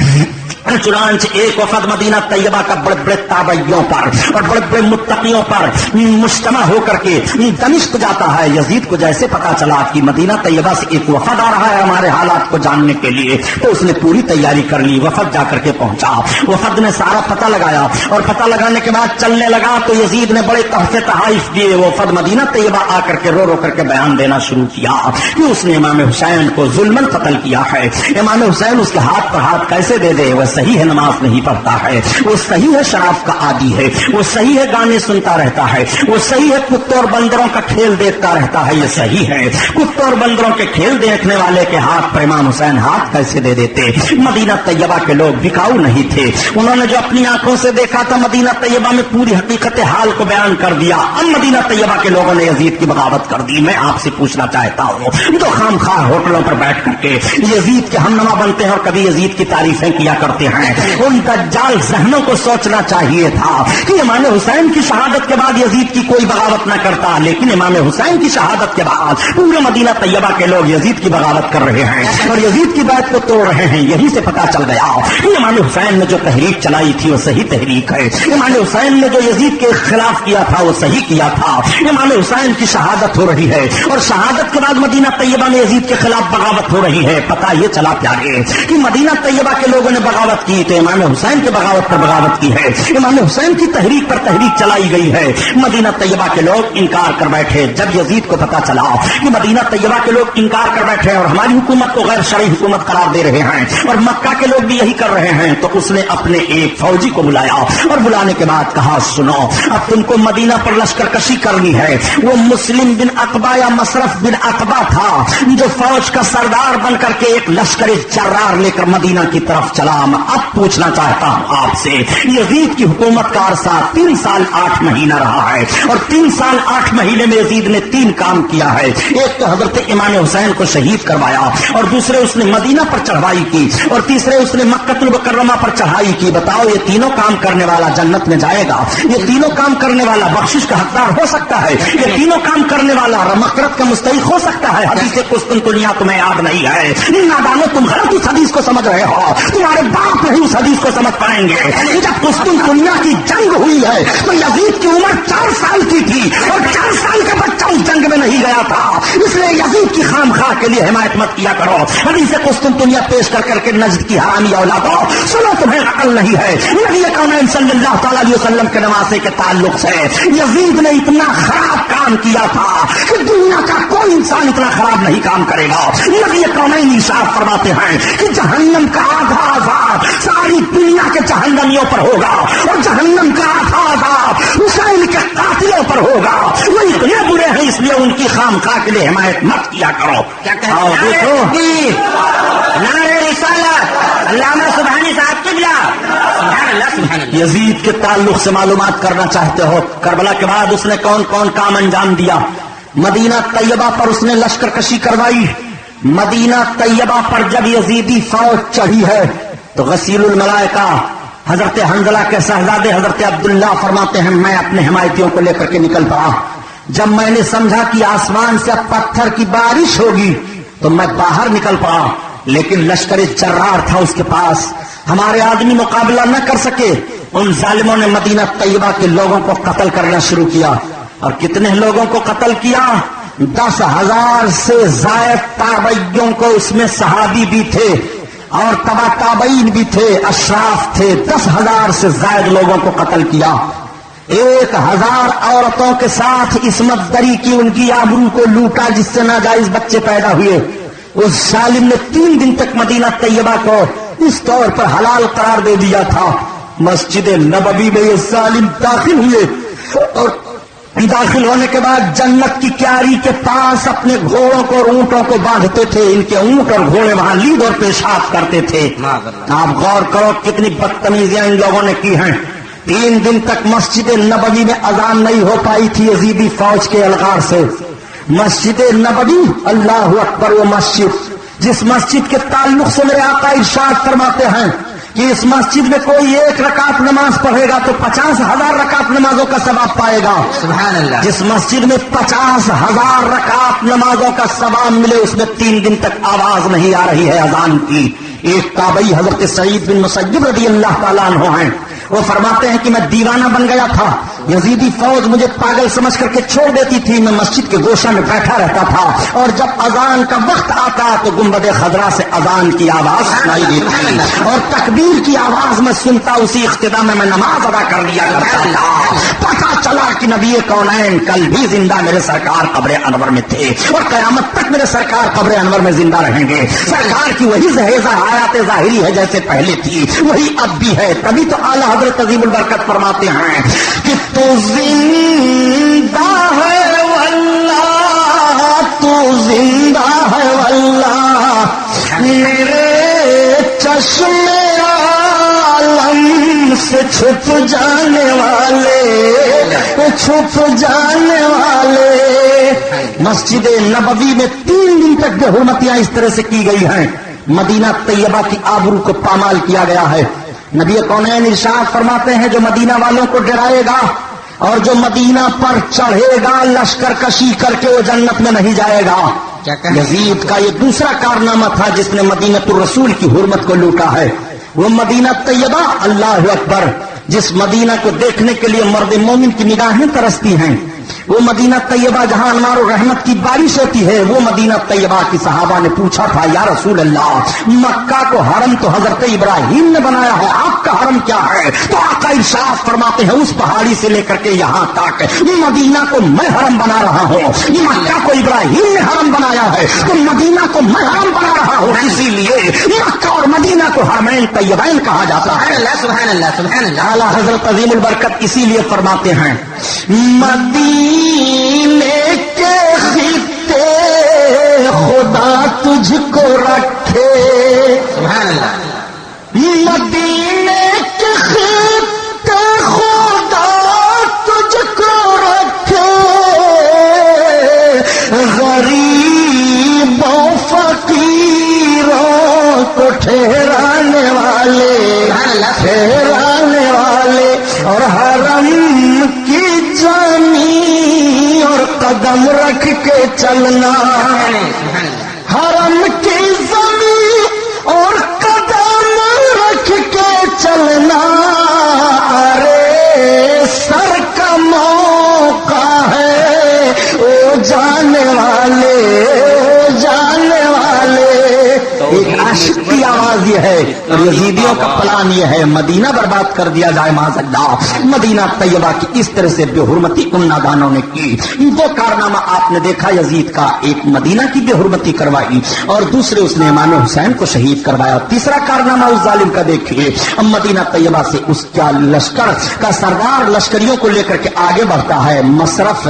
چنانچہ ایک وفد مدینہ طیبہ کا بڑے بڑے تابعیوں پر اور بڑے بڑے متقیوں پر مجتمع ہو کر کے دمشق جاتا ہے. یزید کو جیسے پتا چلا کہ مدینہ طیبہ سے ایک وفد آ رہا ہے ہمارے حالات کو جاننے کے لیے, تو اس نے پوری تیاری کر لی. وفد جا کر کے پہنچا, وفد نے سارا پتہ لگایا اور پتہ لگانے کے بعد چلنے لگا تو یزید نے بڑے تحفے تحائف دیے. وفد مدینہ طیبہ آ کر کے رو رو کر کے بیان دینا شروع کیا کہ اس نے امام حسین کو ظلماً قتل کیا ہے. امام حسین اس کے ہاتھ پر ہاتھ کیسے دے دے؟ وہ صحیح ہے نماز نہیں پڑھتا ہے, وہ صحیح ہے شراب کا عادی ہے, وہ صحیح ہے گانے سنتا رہتا ہے, وہ صحیح ہے کتوں اور بندروں کا کھیل دیکھتا رہتا ہے. یہ صحیح ہے کتوں اور بندروں کے کھیل دیکھنے والے کے ہاتھ پر امام حسین ہاتھ کیسے دے دیتے؟ مدینہ طیبہ کے لوگ بکاؤ نہیں تھے, انہوں نے جو اپنی آنکھوں سے دیکھا تھا مدینہ طیبہ میں پوری حقیقت حال کو بیان کر دیا. اب مدینہ طیبہ کے لوگوں نے یزید کی بغاوت کر دی. میں آپ سے پوچھنا چاہتا ہوں, جو خام خواہ ہوٹلوں پر بیٹھ کر کے یزید کے ہمنما بنتے ہیں اور کبھی یزید کی تعریفیں کیا کرتے ہیں, ان دجال ذہنوں کو سوچنا چاہیے تھا کہ امام حسین کی شہادت کے بعد یزید کی کوئی بغاوت نہ کرتا, لیکن امام حسین کی شہادت کے بعد پورے مدینہ طیبہ کے لوگ یزید کی بغاوت کر رہے ہیں اور یزید کی بیعت کو توڑ رہے ہیں. یہی سے پتا چل گیا کہ امام حسین نے جو تحریک چلائی تھی وہ صحیح تحریک ہے. امام حسین نے جو یزید کے خلاف کیا تھا وہ صحیح کیا تھا. امام حسین کی شہادت ہو رہی ہے اور شہادت کے بعد مدینہ طیبہ میں یزید کے خلاف بغاوت ہو رہی ہے. پتا یہ چلا پیارے کہ مدینہ طیبہ کے لوگوں نے بغاوت کی تو امام حسین کے بغاوت پر بغاوت کی ہے, امام حسین کی تحریک پر تحریک چلائی گئی ہے. مدینہ طیبہ کے لوگ انکار کر بیٹھے. جب یزید کو پتا چلا کہ مدینہ طیبہ کے لوگ انکار کر بیٹھے اور ہماری حکومت کو غیر شرعی حکومت قرار دے رہے ہیں اور مکہ کے لوگ بھی یہی کر رہے ہیں, تو اس نے اپنے ایک فوجی کو بلایا اور بلانے کے بعد کہا, سنو اب تم کو مدینہ پر لشکر کشی کرنی ہے. وہ مسلم بن عقبہ یا مصرف بن عقبہ تھا جو فوج کا سردار بن کر کے ایک لشکر جرار لے کر مدینہ کی طرف چلا. میں اب پوچھنا چاہتا ہوں آپ سے, یزید کی حکومت کا عرصہ 3 سال 8 مہینہ رہا ہے اور 3 سال 8 مہینے میں یزید نے 3 کام کیا ہے. ایک تو حضرت امام حسین کو شہید کروایا اور دوسرے اس نے مدینہ پر چڑھائی کی اور تیسرے اس نے مکہ المکرمہ پر چڑھائی کی. بتاؤ یہ تینوں کام کرنے والا جنت میں جائے گا؟ یہ تینوں کام کرنے والا بخشش کا حقدار ہو سکتا ہے؟ یہ تینوں کام کرنے والا مغفرت کا مستحق ہو سکتا ہے؟ حدیث قسطنطنیہ تمہیں یاد نہیں ہے؟ نادانو تم غلط اس حدیث کو سمجھ رہے ہو, تمہارے باپ نہیں اس حدیث کو سمجھ پائیں گے. جب قسطنطنیہ کی جنگ ہوئی ہے تو یزید کی عمر 4 سال کی تھی اور 4 سال کا بچہ اس جنگ میں نہیں گیا تھا, اس لیے یزید کی خام خواہ کے لیے حمایت مت کیا کرو. حدیث قسطنطنیہ پیش کر کر کے نجد کی حرامی اولادوں سنو, تمہیں عقل نہیں ہے. نبی کونین صلی اللہ تعالی علیہ وسلم کے نواسے کے تعلق سے یزید نے اتنا خراب کام کیا تھا کہ دنیا کا کوئی انسان اتنا خراب نہیں کام کرے گا. نبی کونین ارشاد فرماتے ہیں کہ جہنم کا آدھا عذاب ساری دنیا کے جہنمیوں پر ہوگا اور جہنم کا آدھا عذاب حسین کے قاتلوں پر ہوگا. وہ اتنے برے ہیں اس لیے ان کی خام خواہ کے لیے حمایت مت کیا کرو. کیا علامہ سبحانی صاحب قبلہ سبحان اللہ سبحان اللہ. یزید کے تعلق سے معلومات کرنا چاہتے ہو؟ کربلا کے بعد اس نے کون کون کام انجام دیا؟ مدینہ طیبہ پر اس نے لشکر کشی کروائی. مدینہ طیبہ پر جب یزیدی فوج چڑھی ہے تو غسیل الملائکہ حضرت حنظلہ کے شہزادے حضرت عبداللہ فرماتے ہیں, میں اپنے حمایتیوں کو لے کر کے نکل پڑا. جب میں نے سمجھا کہ آسمان سے اب پتھر کی بارش ہوگی تو میں باہر نکل پڑا, لیکن لشکر جرار تھا اس کے پاس, ہمارے آدمی مقابلہ نہ کر سکے. ان ظالموں نے مدینہ طیبہ کے لوگوں کو قتل کرنا شروع کیا. اور کتنے لوگوں کو قتل کیا؟ 10,000 سے زائد تابعیوں کو, اس میں صحابی بھی تھے اور تبع تابعین بھی تھے, اشراف تھے. 10,000 سے زائد لوگوں کو قتل کیا. 1,000 عورتوں کے ساتھ عصمت دری کی, ان کی آبرو کو لوٹا جس سے ناجائز بچے پیدا ہوئے. اس ظالم نے 3 دن تک مدینہ طیبہ کو اس طور پر حلال قرار دے دیا تھا. مسجد نبوی میں یہ ظالم داخل ہوئے اور داخل ہونے کے بعد جنت کی کیاری کے پاس اپنے گھوڑوں کو اور اونٹوں کو باندھتے تھے. ان کے اونٹ اور گھوڑے وہاں لید اور پیشاب کرتے تھے. آپ غور کرو کتنی بدتمیزیاں ان لوگوں نے کی ہیں. 3 دن تک مسجد نبوی میں اذان نہیں ہو پائی تھی یزیدی فوج کے الغار سے. مسجد نبوی, اللہ اکبر, وہ مسجد جس مسجد کے تعلق سے میرے آقا ارشاد فرماتے ہیں کہ اس مسجد میں کوئی 1 رکعت نماز پڑھے گا تو 50,000 رکعت نمازوں کا ثواب پائے گا. سبحان اللہ. جس مسجد میں 50,000 رکعت نمازوں کا ثواب ملے اس میں 3 دن تک آواز نہیں آ رہی ہے اذان کی. ایک تابعی حضرت سعید بن مسیب رضی اللہ تعالیٰ عنہ ہیں، وہ فرماتے ہیں کہ میں دیوانہ بن گیا تھا، یزیدی فوج مجھے پاگل سمجھ کر کے چھوڑ دیتی تھی، میں مسجد کے گوشہ میں بیٹھا رہتا تھا، اور جب اذان کا وقت آتا تو گنبد خضرا سے اذان کی آواز سنائی دیتی اور تکبیر کی آواز میں سنتا، اسی اقتدا میں نماز ادا کر لیا کرتا تھا۔ پتا چلا کہ نبی کونین کل بھی زندہ میرے سرکار قبر انور میں تھے، اور قیامت تک میرے سرکار قبر انور میں زندہ رہیں گے۔ سرکار کی وہی زہیزہ حیات ظاہری ہے جیسے پہلے تھی، وہی اب بھی ہے۔ تبھی تو اعلیٰ حضرت عظیم البرکت فرماتے ہیں کہ تو زندہ ہے واللہ، تو زندہ ہے واللہ، میرے چشم عالم سے چھپ جانے والے، چھپ جانے والے۔ مسجد نبوی میں 3 دن تک بے حرمتیاں اس طرح سے کی گئی ہیں، مدینہ طیبہ کی آبرو کو پامال کیا گیا ہے۔ نبی کونین ارشاد فرماتے ہیں جو مدینہ والوں کو ڈرائے گا اور جو مدینہ پر چڑھے گا لشکر کشی کر کے وہ جنت میں نہیں جائے گا۔ یزید کا یہ دوسرا کارنامہ تھا جس نے مدینۃ الرسول کی حرمت کو لوٹا ہے، وہ مدینہ طیبہ۔ اللہ اکبر، جس مدینہ کو دیکھنے کے لیے مرد مومن کی نگاہیں ترستی ہیں، وہ مدینہ طیبہ جہاں انوار و رحمت کی بارش ہوتی ہے، وہ مدینہ طیبہ کی صحابہ نے پوچھا تھا یا رسول اللہ، مکہ کو حرم تو حضرت ابراہیم نے بنایا ہے، آپ کا حرم کیا ہے؟ تو آقا ارشاد فرماتے ہیں اس پہاڑی سے لے کر کے یہاں تک مدینہ کو میں حرم بنا رہا ہوں۔ مکہ کو ابراہیم نے حرم بنایا ہے تو مدینہ کو میں حرم بنا رہا ہوں، اسی لیے مکہ اور مدینہ کو حرمین طیبین کہا جاتا ہے۔ سبحان اللہ سبحان اللہ۔ اعلیٰ حضرت عظیم البرکت اسی لیے فرماتے ہیں مدینے کے خطے خدا تجھ کو رکھے، سبحان اللہ۔ مدینے کے خطے خدا تجھ کو رکھے، غریبوں فقیروں کو ٹھہرانے والے، ٹھہرانے والے، اور حرم کی جانی اور قدم رکھ کے چلنا، حرم کی زمین اور قدم رکھ کے چلنا، ارے سر کا موقع ہے او جانے والے، او جانے والے۔ ایک عاشق کی آواز یہ ہے اور یزیدیوں کا پلان یہ ہے مدینہ برباد کر دیا جائے معاذ اللہ۔ مدینہ طیبہ کی اس طرح سے بے حرمتی ان نادانوں نے کی۔ دو کارنامہ آپ نے دیکھا یزید کا، ایک مدینہ کی بے حرمتی کروائی اور دوسرے اس نے امام حسین کو شہید کروایا۔ تیسرا کارنامہ اس ظالم کا دیکھیے، مدینہ طیبہ سے اس کا لشکر کا سردار لشکریوں کو لے کر کے آگے بڑھتا ہے، مصرف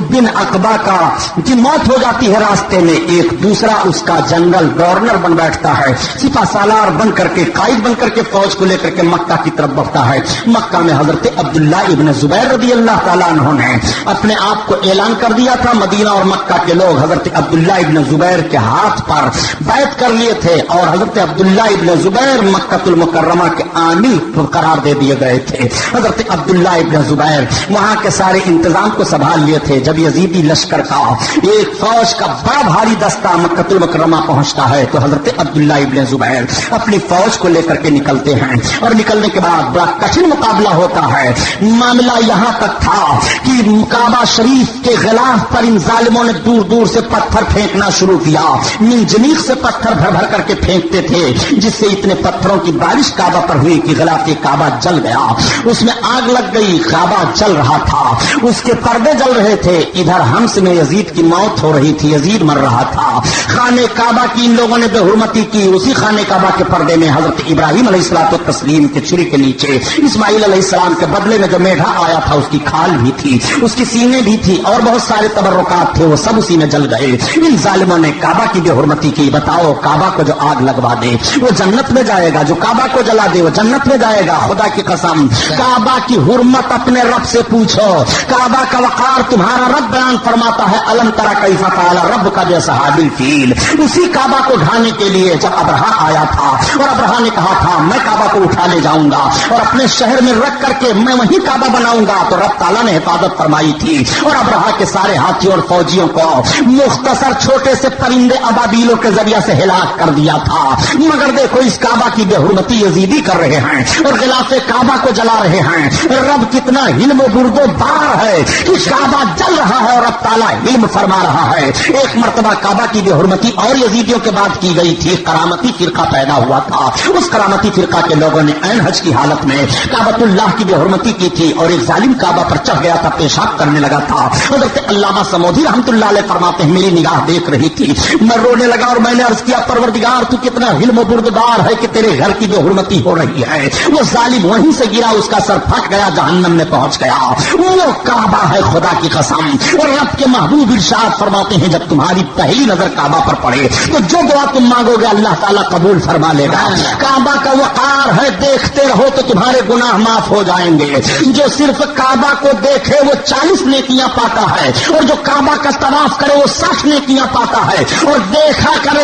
بن عقبہ کا کی موت ہو جاتی ہے راستے میں، ایک دوسرا اس کا جنرل گورنر بن بیٹھتا ہے، سپہ سالار بن کر کے قائد بن کر کے فوج کو لے کر کے مکہ کی طرف بڑھتا ہے۔ مکہ میں حضرت عبداللہ ابن زبیر رضی اللہ تعالیٰ عنہ نے اپنے آپ کو اعلان کر دیا تھا، مدینہ اور مکہ کے لوگ حضرت عبداللہ ابن زبیر کے ہاتھ پر بیعت کر لیے تھے اور حضرت عبداللہ ابن زبیر مکہ المکرمہ کے عامل قرار دے دیے گئے تھے۔ حضرت عبداللہ ابن زبیر وہاں کے سارے انتظام کو سنبھال لیے تھے۔ جب یزیدی لشکر کا ایک فوج کا بڑا بھاری دستہ مکہ المکرمہ پہنچتا ہے تو حضرت عبداللہ ابن زبیر اپنی فوج کو لے کر کے نکلتے ہیں اور نکلنے کے بعد بڑا کٹھن مقابلہ ہوتا ہے۔ معاملہ یہاں تک تھا کہ کعبہ شریف کے غلاف پر ان ظالموں نے دور دور سے پتھر پھینکنا شروع کیا، منجنیق سے پتھر بھر بھر کر کے پھینکتے تھے، جس سے اتنے پتھروں کی بارش کعبہ پر ہوئی کہ غلاف کعبہ جل گیا، اس میں آگ لگ گئی، کعبہ جل رہا تھا، اس کے پردے جل رہے تھے، ادھر حمص میں یزید کی موت ہو رہی تھی، یزید مر رہا تھا۔ خانہ کعبہ کی ان لوگوں نے بے حرمتی کی، اسی خانہ کعبہ کے پردے میں حضرت ابراہیم علیہ الصلوۃ والتسلیم کے چھری کے نیچے اسماعیل علیہ السلام کے بدلے میں جو میڈھا آیا تھا اس کی کھال بھی تھی، اس کی سینے بھی تھی اور بہت سارے تبرکات تھے، وہ سب اسی میں جل گئے۔ ان ظالموں نے کعبہ کی بے حرمتی کی۔ بتاؤ، کعبہ کو جو آگ لگوا دے وہ جنت میں جائے گا، جو کعبہ کو جلا دے وہ جنت میں جائے گا۔ خدا کی قسم، کعبہ کی حرمت اپنے رب سے پوچھو، کعبہ کا وقار تمہارا رب بیان فرماتا ہے، الم تری کیف فعل ربک باصحاب الفیل۔ اسی کعبہ کو ڈھانے کے لیے جب ابرہہ آیا تھا تھا اور ابرہا نے کہا تھا میں کعبہ کو اٹھا لے جاؤں گا اور اپنے شہر میں رکھ کر کے میں وہیں کعبہ بناؤں گا، تو رب تعالیٰ نے حفاظت فرمائی تھی اور ابرہا کے سارے ہاتھیوں اور فوجیوں کو مختصر چھوٹے سے پرندے ابابیلوں کے ذریعے سے ہلاک کر دیا تھا۔ مگر دیکھو اس کعبہ کی بے حرمتی یزیدی کر رہے ہیں اور غلاف کعبہ کو جلا رہے ہیں۔ رب کتنا علم و بردبار ہے کہ کعبہ جل رہا ہے اور رب تعالیٰ علم فرما رہا ہے۔ ایک مرتبہ کعبہ کی بے حرمتی اور یزیدیوں کے بعد کی گئی تھی، کرامتی فرقہ پیدا ہوا تھا۔ اس کرامتی فرقہ کے لوگوں نے عین حج کی حالت میں کعبۃ اللہ کی بے حرمتی کی تھی اور ایک ظالم کعبہ پر چڑھ گیا تھا، پیشاب کرنے لگا تھا۔ حضرت علامہ سمودھی رحمۃ اللہ علیہ فرماتے ہیں میری نگاہ دیکھ رہی تھی، میں رونے لگا اور میں نے عرض کیا پروردگار تو کتنا علم و بردبار ہے کہ تیرے گھر کی بے حرمتی ہو رہی ہے۔ وہ ظالم وہیں سے گرا، اس کا سر پھٹ گیا، جہنم میں پہنچ گیا۔ وہ کعبہ ہے خدا کی قسم۔ اور رب کے محبوب ارشاد فرماتے ہیں جب تمہاری پہلی نظر کعبہ پر پڑے تو جو دعا تم مانگو گے اللہ تعالیٰ قبول فرما لے گا۔ کعبہ کا وقار ہے، دیکھتے رہو تو تمہارے گناہ معاف ہو جائیں گے۔ جو صرف کعبہ کو دیکھے وہ 40 نیکیاں پاتا ہے اور جو کعبہ کا طواف کرے وہ 60 نیکیاں پاتا ہے، اور دیکھا کرے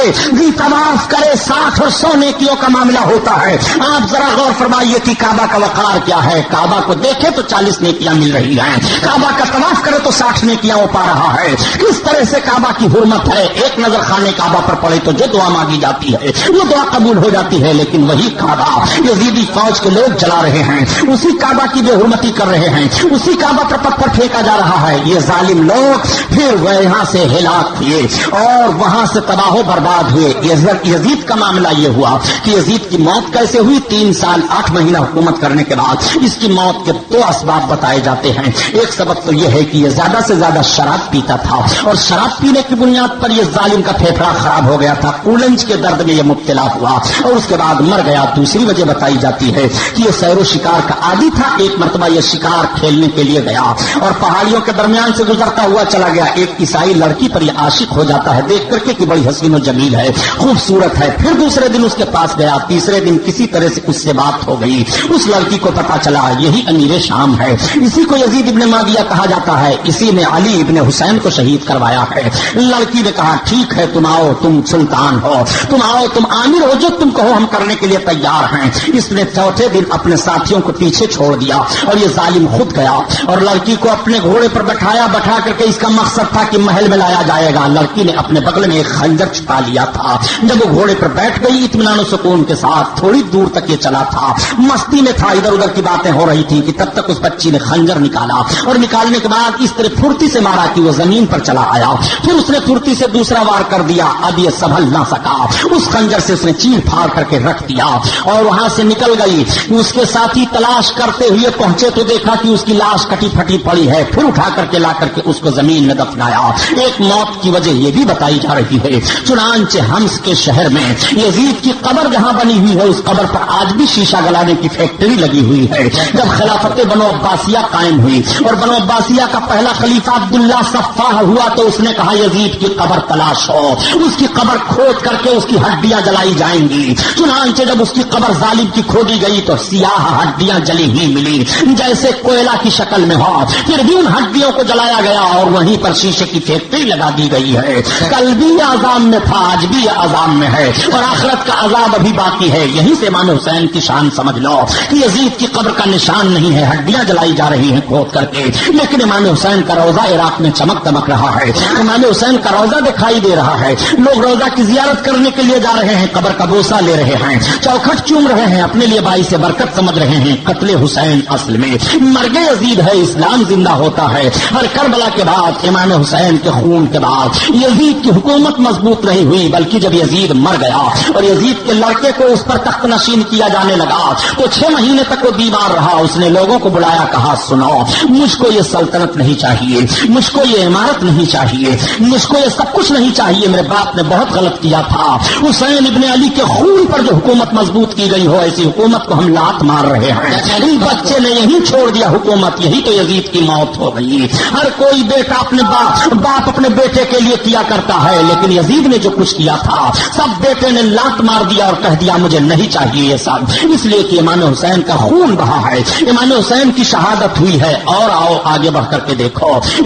طواف کرے 60 اور 100 نیکیوں کا معاملہ ہوتا ہے۔ آپ ذرا غور فرمائیے کہ کعبہ کا وقار کیا ہے۔ کعبہ کو دیکھے تو 40 نیکیاں مل رہی ہیں، کعبہ کا طواف کرے تو 60 نیکیاں وہ پا رہا ہے۔ کس طرح سے کعبہ کی حرمت ہے، ایک نظر خانے کعبہ پر پڑے تو جو دعا مانگی جاتی ہے وہ دعا قبول ہو جاتی ہے، لیکن وہی کعبہ یزیدی فوج کے لوگ جلا رہے ہیں، اسی کعبہ کی بے حرمتی کر رہے ہیں، اسی کعبہ پر پتھر پھینکا جا رہا ہے۔ یہ ظالم لوگ پھر وہ یہاں سے ہلاک ہوئے اور وہاں سے تباہ و برباد ہوئے۔ یزید کا معاملہ یہ ہوا کہ یزید کی موت کیسے ہوئی؟ 3 سال 8 مہینہ حکومت کرنے کے بعد اس کی موت کے 2 اسباب بتائے جاتے ہیں۔ ایک سبب تو یہ ہے کہ یہ زیادہ سے زیادہ شراب پیتا تھا اور شراب پینے کی بنیاد پر یہ ظالم کا پھیپھڑا خراب ہو گیا تھا، کولنج کے درد میں یہ مبتلا ہوا اور اس کے بعد مر گیا۔ دوسری وجہ بتائی جاتی ہے کہ یہ سیر و شکار کا عادی تھا۔ ایک مرتبہ یہ شکار کھیلنے کے لیے گیا اور پہاڑیوں کے درمیان سے گزرتا ہوا چلا گیا۔ ایک عیسائی لڑکی پر یہ عاشق ہو جاتا ہے دیکھ کر کے کہ بڑی حسین و جمیل ہے، خوبصورت ہے۔ پھر دوسرے دن اس کے پاس گیا، تیسرے دن کسی طرح سے اس سے بات ہو گئی۔ اس لڑکی کو پتا چلا یہی امیر شام ہے، اسی کو یزید ابن معاویہ کہا جاتا ہے، اسی نے علی ابن حسین کو شہید کروایا ہے۔ لڑکی نے کہا ٹھیک ہے تم آؤ، تم سلطان ہو، تم آؤ، تم عامر ہو، جو تم کہو ہم کرنے کے لیے تیار ہیں۔ اس نے چوتھے دن اپنے ساتھیوں کو پیچھے چھوڑ دیا اور یہ ظالم خود گیا اور لڑکی کو اپنے گھوڑے پر بٹھا کر کے اس کا مقصد تھا کہ محل میں لایا جائے گا۔ لڑکی نے اپنے بغل میں ایک خنجر چھپا لیا تھا۔ جب وہ گھوڑے پر بیٹھ گئی اطمینان و سکون کے ساتھ، تھوڑی دور تک یہ چلا تھا، مستی میں تھا، ادھر ادھر کی باتیں ہو رہی تھی کہ تب تک اس بچی نے خنجر نکالا اور نکالنے کے بعد اس طرح پھرتی سے مارا کہ وہ زمین پر چلا آیا۔ پھر اس نے پھرتی سے دوسرا وار کر دیا، اب یہ سنبھل نہ سکا، اس خنجر سے اس نے چیر پھاڑ کر کے رکھ دیا اور وہاں سے نکل گئی۔ اس کے ساتھی تلاش کرتے ہوئے پہنچے تو دیکھا کہ اس کی لاش کٹی پھٹی پڑی ہے، پھر اٹھا کر کے لا کر کے اس کو زمین میں دفنایا۔ ایک موت کی وجہ یہ بھی بتائی جا رہی ہے، چنانچہ حمص کے شہر میں یزید کی قبر جہاں بنی ہوئی ہے اس قبر پر آج بھی شیشہ گلانے کی فیکٹری لگی ہوئی ہے۔ جب خلافت بنو عباسیہ قائم ہوئی اور بنو عباسیہ کا پہلا خلیفہ عبداللہ صفاح ہوا تو اس نے کہا یزید کی قبر تلاش ہو، اس کی قبر کھود کر کے اس کی ہڈیاں جلائی جائیں گی۔ چنانچہ جب اس کی قبر ظالم کی کھودی گئی تو سیاہ ہڈیاں جلی ہوئی ملی جیسے کوئلہ کی شکل میں ہو، پھر بھی ان ہڈیوں کو جلایا گیا اور وہیں پر شیشے کی فیکٹری لگا دی گئی ہے۔ کل بھی یہ عذاب میں تھا، آج بھی یہ عذاب میں ہے اور آخرت کا عذاب ابھی باقی ہے۔ یہیں سے امام حسین کی شان سمجھ لو کہ یزید کی قبر کا نشان نہیں ہے، ہڈیاں جلائی جا رہی ہیں کھود کر کے، لیکن امام حسین کا روزہ عراق میں چمک دمک رہا ہے، امام حسین کا روزہ دکھائی دے رہا ہے، لوگ روزہ کی زیارت کرنے کے لیے جا رہے ہیں، قبر کا بوسہ لے رہے ہیں، چوکھٹ چوم رہے ہیں، اپنے لیے باعث برکت سمجھ رہے ہیں۔ قتل حسین اصل میں مرگ یزید ہے، اسلام زندہ ہوتا ہے۔ ہر کربلا کے بعد، امام حسین کے خون کے بعد یزید کی حکومت مضبوط نہیں ہوئی، بلکہ جب یزید مر گیا اور یزید کے لڑکے کو اس پر تخت نشین کیا جانے لگا تو 6 مہینے تک وہ بیمار رہا۔ اس نے لوگوں کو بلایا، کہا سنو مجھ کو یہ سلطنت نہیں چاہیے، مجھ کو یہ عمارت نہیں چاہیے، مجھ کو یہ سب کچھ نہیں چاہیے، میرے باپ نے بہت غلط کیا تھا۔ حسین ابن علی کے خون پر جو حکومت مضبوط کی گئی ہو ایسی حکومت کو ہم لات مار رہے ہیں۔ ان بچے نے یہی چھوڑ دیا حکومت، یہی تو یزید کی موت ہو گئی۔ ہر کوئی بیٹا اپنے باپ اپنے بیٹے کے لیے کیا کرتا ہے، لیکن یزید نے جو کچھ کیا تھا سب بیٹے نے لات مار دیا اور کہہ دیا مجھے نہیں چاہیے یہ سب، اس لیے کہ امام حسین کا خون بہا ہے، امام حسین کی شہادت ہوئی ہے۔ اور آؤ آگے بڑھ کر کے دیکھو،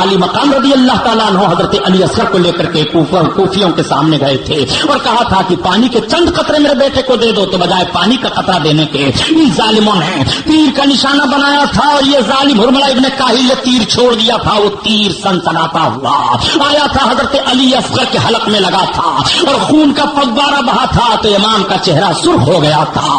علی مقام رضی اللہ تعالیٰ عنہ حضرت علی اصغر کو لے کر کے کوفیوں کے سامنے گئے تھے اور کہا تھا کہ پانی کے چند قطرے میرے بیٹے کو دے دو، تو بجائے پانی کا قطرہ دینے کے ان ظالموں نے تیر کا نشانہ بنایا تھا اور یہ ظالم حرملہ ابن کاہل نے تیر چھوڑ دیا تھا. وہ تیر سنسناتا ہوا آیا تھا حضرت علی اصغر کے حلق میں لگا تھا اور خون کا فوارہ بہا تھا تو امام کا چہرہ سرخ ہو گیا تھا.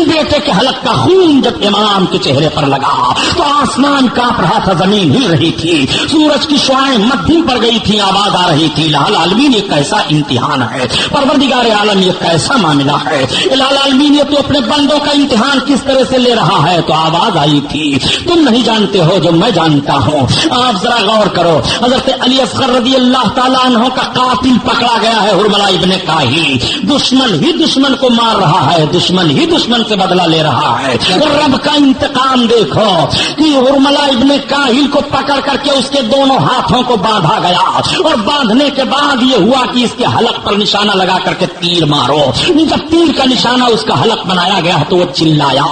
بیٹے کے حلق کا خون جب امام کے چہرے پر لگا تو آسمان کانپ رہا تھا، زمین ہل رہی تھی، سورج کی شعاعیں مدھم پڑ گئی تھی، آواز آ رہی تھی الہ العالمین یہ کیسا امتحان ہے، پروردگار عالم یہ کیسا معاملہ ہے، الہ العالمین یہ تو اپنے بندوں کا امتحان کس طرح سے لے رہا ہے. تو آواز آئی تھی تم نہیں جانتے ہو جو میں جانتا ہوں. آپ ذرا غور کرو، حضرت علی اصغر رضی اللہ تعالیٰ عنہ کا قاتل پکڑا گیا ہے حرملہ ابن کاہل. دشمن ہی دشمن کو مار رہا ہے، دشمن ہی دشمن سے بدلہ لے رہا ہے. اور رب کا انتقام دیکھو کہ حرملہ ابن کاہل کو پکڑ کر کے اس کے دونوں ہاتھوں کو باندھا گیا اور باندھنے کے بعد یہ ہوا کہ اس کے حلق پر نشانہ لگا کر کے تیر مارو. جب تیر کا نشانہ اس کا حلق بنایا گیا تو وہ چلایا.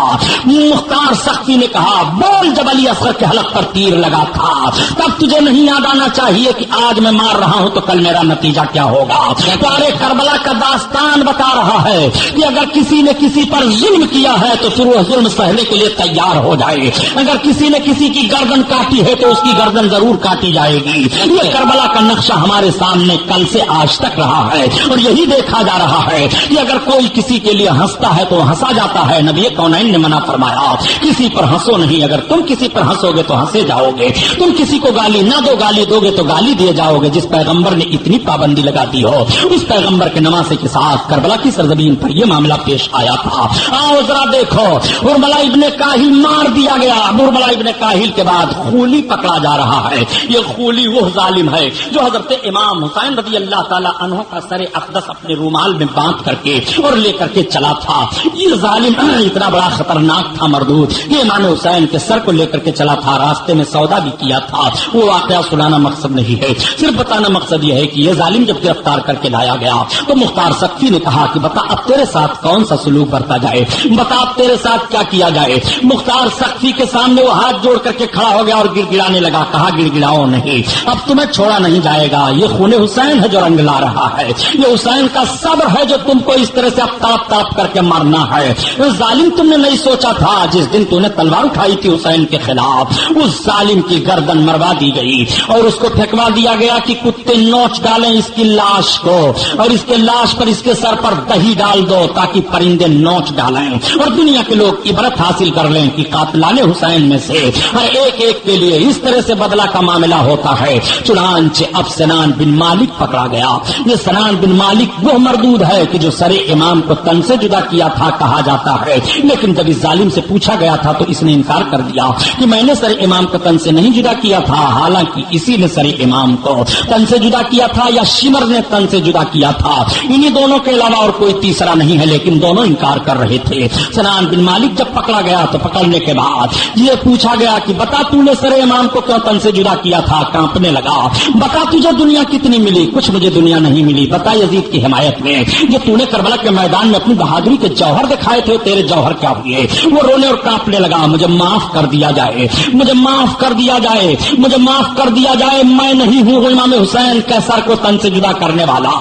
مختار سختی نے کہا بول جب علی اصغر کے حلق پر تیر لگا تھا تب تجھے نہیں یاد آنا چاہیے کہ آج میں مار رہا ہوں تو کل میرا نتیجہ کیا ہوگا. پیارے کربلا کا داستان بتا رہا ہے کہ اگر کسی نے کسی پر ظلم کیا ہے تو پھر وہ ظلم سہنے کے لیے تیار ہو جائے. اگر کسی نے کسی کی گردن کاٹی ہے تو اس کی گردن ضرور کاٹی جائے گی. یہ کربلا کا نقشہ ہمارے سامنے کل سے آج تک رہا ہے اور یہی دیکھا جا رہا ہے کہ اگر کوئی کسی کے لیے ہنستا ہے تو ہنسا جاتا ہے. نبی کونین نے منع فرمایا کسی پر ہنسو نہیں، اگر تم کسی پر ہنسو گے تو ہنسے جاؤ گے. تم کسی کو گالی نہ دو، گالی دو گے تو گالی دیے جاؤ گے. جس پیغمبر نے اتنی پابندی لگا دی ہو اس پیغمبر کے نواسے کے ساتھ کربلا کی سرزمین پر یہ معاملہ پیش آیا تھا. آؤ ذرا دیکھو حرملہ ابن کاہل مار دیا گیا. حرملہ ابن کاہل کے بعد خولی پکڑا جا رہا ہے. یہ خولی وہ ظالم ہے جو حضرت امام حسین رضی اللہ تعالی عنہ کا سر اقدس اپنے رومال میں باندھ کر کے اور لے کر کے چلا تھا. یہ ظالم اتنا بڑا خطرناک تھا مردود کہ امام حسین کے سر کو لے کر کے چلا تھا. راستے میں سودا بھی کیا تھا. وہ واقعہ سنانا مقصد نہیں ہے، صرف بتانا مقصد یہ ہے کہ یہ ظالم جب گرفتار کر کے لایا گیا تو مختار سختی نے کہا کہ بتا اب تیرے ساتھ کون سا سلوک برتا جائے، بتا اب تیرے ساتھ کیا کیا جائے. مختار سختی کے سامنے وہ ہاتھ جوڑ کر کے کھڑا ہو گیا اور گڑ گڑانے لگا. کہا گڑ گڑاؤ نہیں، اب تمہیں چھوڑا نہیں جائے گا. یہ خون حسین ہے جو رنگ لا رہا ہے، یہ حسین کا صبر ہے جو تم کو اس طرح سے اب تاپ تاپ کر کے مرنا ہے. ظالم تم نے نہیں سوچا تھا جس دن تم نے تلوار اٹھائی تھی حسین کے خلاف اس ظالم کی گردن مروا دی گئی اور اس کو پھینکوا دیا گیا کہ کتے نوچ ڈالیں اس کی لاش کو اور اس کے لاش پر اس کے سر پر دہی ڈال دو تاکہ پرندے نوچ ڈالیں اور دنیا کے لوگ عبرت حاصل کر لیں کہ قاتلان حسین میں سے ہر ایک ایک کے لیے اس طرح سے بدلہ کا معاملہ ہوتا ہے. چنانچہ اب سنان بن مالک پکڑا گیا. یہ سنان بن مالک وہ مردود ہے کہ جو سر امام کو تن سے جدا کیا تھا کہا جاتا ہے، لیکن جب اس ظالم سے پوچھا گیا تھا تو اس نے انکار کر دیا کہ میں نے سر امام کو تن سے نہیں جدا کیا تھا. حالانکہ اسی نے سر امام کو تن سے جدا کیا تھا یا شمر نے تن سے جدا کیا تھا. انہی دونوں کے علاوہ اور کوئی تیسرا نہیں ہے، لیکن دونوں انکار کر رہے تھے. سنان بن مالک جب پکڑا گیا تو پکڑنے کے بعد یہ پوچھا گیا کہ بتا تو نے سر امام کو کیوں تن سے جدا کیا تھا. کانپنے لگا. بتا تجھے دنیا کتنی ملی؟ کچھ مجھے دنیا نہیں ملی. بتا یزید کی حمایت میں جو تو نے کربلا کے میدان میں اپنی بہادری کے جوہر دکھائے تھے تیرے جوہر کیا ہوئے؟ وہ رونے اور کانپنے لگا. مجھے معاف کر دیا جائے، مجھے معاف کر دیا جائے، مجھے معاف کر دیا جائے. میں نہیں ہوں امام حسین کے سر کو تن سے جدا کرنے والا.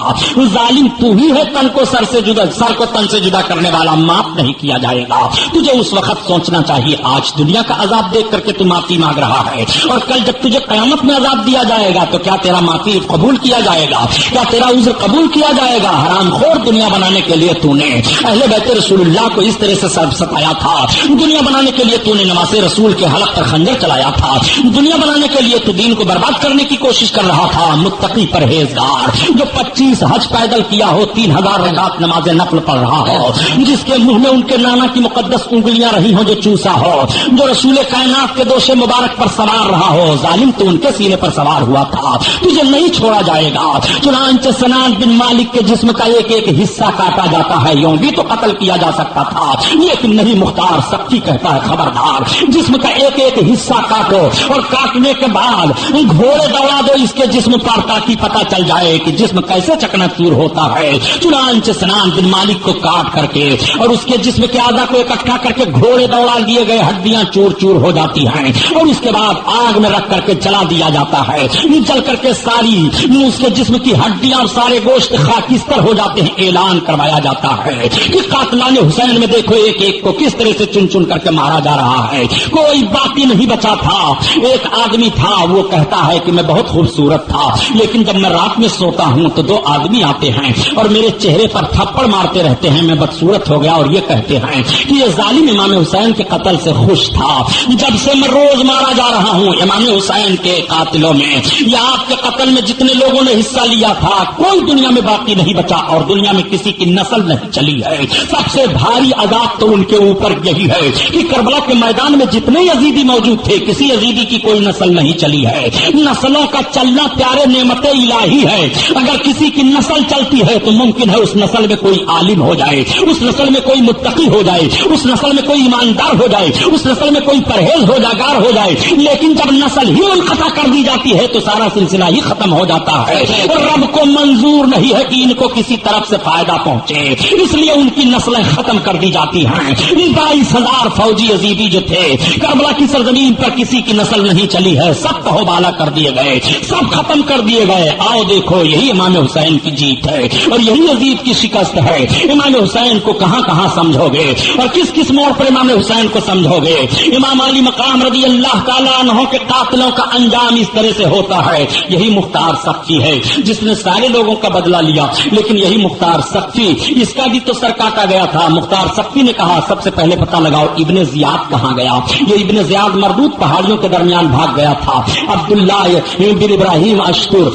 ظالم تو ہی ہے تن کو سر کو تن سے جدا کرنے والا. معاف نہیں کیا جائے گا. تجھے اس وقت سوچنا چاہیے آج دنیا کا عذاب دیکھ کر کے تو معافی مانگ رہا ہے اور کل جب تجھے قیامت میں عذاب دیا جائے گا تو کیا تیرا معافی قبول کیا جائے گا؟ کیا تیرا عذر قبول کیا جائے گا؟ حرام خور دنیا بنانے کے لیے تو نے اہل بیت رسول اللہ کو اس طرح سے ستایا تھا. دنیا بنانے کے لیے تو نے نواز رسول کے حلق پر خنجر چلایا تھا. دنیا بنانے کے لیے تو دین کو برباد کرنے کی کوشش کر رہا تھا. متقی پرہیزگار جو 25 حج پیدل کیا ہو، 3000 رکعت نماز نفل پڑھ رہا ہو، جس کے منہ میں ان کے نانا کی مقدس انگلیاں رہی ہوں جو چوسا ہو، جو رسول کائنات کے دوش مبارک پر سوار رہا ہو. ظالم تو ان کے سینے پر سوار ہوا تھا. تجھے نہیں چھوڑا جائے گا. چنانچہ سنان بن مالک کے جسم کا ایک ایک حصہ کاٹا جاتا ہے. یوں بھی تو قتل کیا جا سکتا تھا لیکن نہیں. مختار سختی کہتا ہے خبردار، جسم کا ایک ایک حصہ کاٹو اور کاٹنے کے بعد گھوڑے دوڑا دو اس کے جسم پر تاکہ پتہ چل جائے کہ جسم کیسے چکنا چور ہوتا ہے. چنانچہ سنان بن مالک کو کاٹ کر کے اور اس کے جسم کے اعضاء کو اکٹھا کر کے گھوڑے دوڑا دیے گئے. ہڈیاں چور چور ہو جاتی ہیں اور اس کے بعد آگ میں رکھ رکھ کر کے جلا دیا جاتا ہے، جل کر کے ساری اس کے جسم کی ہڈیاں اور سارے گوشت خاکستر ہو جاتے ہیں۔ اعلان کروایا جاتا ہے کہ قاتلان حسین میں دیکھو ایک ایک کو کس طرح سے چن چن کر کے مارا جا رہا ہے، کوئی باقی نہیں بچا تھا۔ ایک آدمی تھا، وہ کہتا ہے کہ میں بہت خوبصورت تھا، لیکن جب میں رات میں سوتا ہوں تو دو آدمی آتے ہیں اور میرے چہرے پر تھپڑ مارتے رہتے ہیں، میں بدصورت ہو گیا، اور یہ کہتے ہیں کہ یہ ظالم امام حسین کے قتل سے خوش تھا۔ جب سے میں روز مارا جا رہا ہوں امام حسین کے قاتلوں میں یا آپ کے قتل میں جتنے لوگوں نے حصہ لیا تھا، کوئی دنیا میں باقی نہیں بچا اور دنیا میں کسی کی نسل نہیں چلی ہے۔ سب سے بھاری عذاب تو ان کے اوپر یہی ہے کہ کربلا کے میدان میں جتنے یزیدی موجود تھے، کسی یزیدی کی کوئی نسل نہیں چلی ہے۔ نسلوں کا چلنا پیارے نعمت الہی ہے، اگر کسی کی نسل چلتی ہے تو ممکن ہے اس نسل میں کوئی عالم ہو جائے، اس نسل میں کوئی متقی ہو جائے، اس نسل میں کوئی ایماندار ہو جائے، اس نسل میں کوئی پرہیز ہو جاگار ہو جائے، لیکن جب نسل ہی منقطع کر دی جاتی ہے تو سارا سلسلہ ہی ختم ہو جاتا ہے۔ اور رب کو منظور نہیں ہے کہ ان کو کسی طرف سے فائدہ پہنچے، اس لیے ان کی نسلیں ختم کر دی جاتی ہیں۔ 22,000 فوجی یزیدی جو تھے کربلا کی سرزمین پر کسی کی نسل نہیں چلی ہے، سب پہوبالا کر دیے گئے، سب ختم کر دیے گئے۔ آؤ دیکھو، یہی امام حسین کی جیت ہے اور یہی یزید کی شکست ہے۔ امام حسین کو کہاں کہاں سمجھو گے اور کس کس موڑ پر امام حسین کو سمجھو گے؟ امام علی مقام رضی اللہ تعالیٰ عنہ کے قاتلوں کا انجام اس طرح سے ہوتا ہے۔ یہی مختار سقفی ہے جس نے سارے لوگوں کا بدلہ لیا، لیکن یہی مختار سقفی، اس کا بھی تو سر کاٹا گیا تھا۔ مختار سقفی نے کہا سب سے پہلے پتہ لگاؤ ابن زیاد کہاں گیا۔ یہ ابن زیاد مردود پہاڑیوں کے درمیان بھاگ گیا تھا۔ عبداللہ بن ابراہیم اشتر،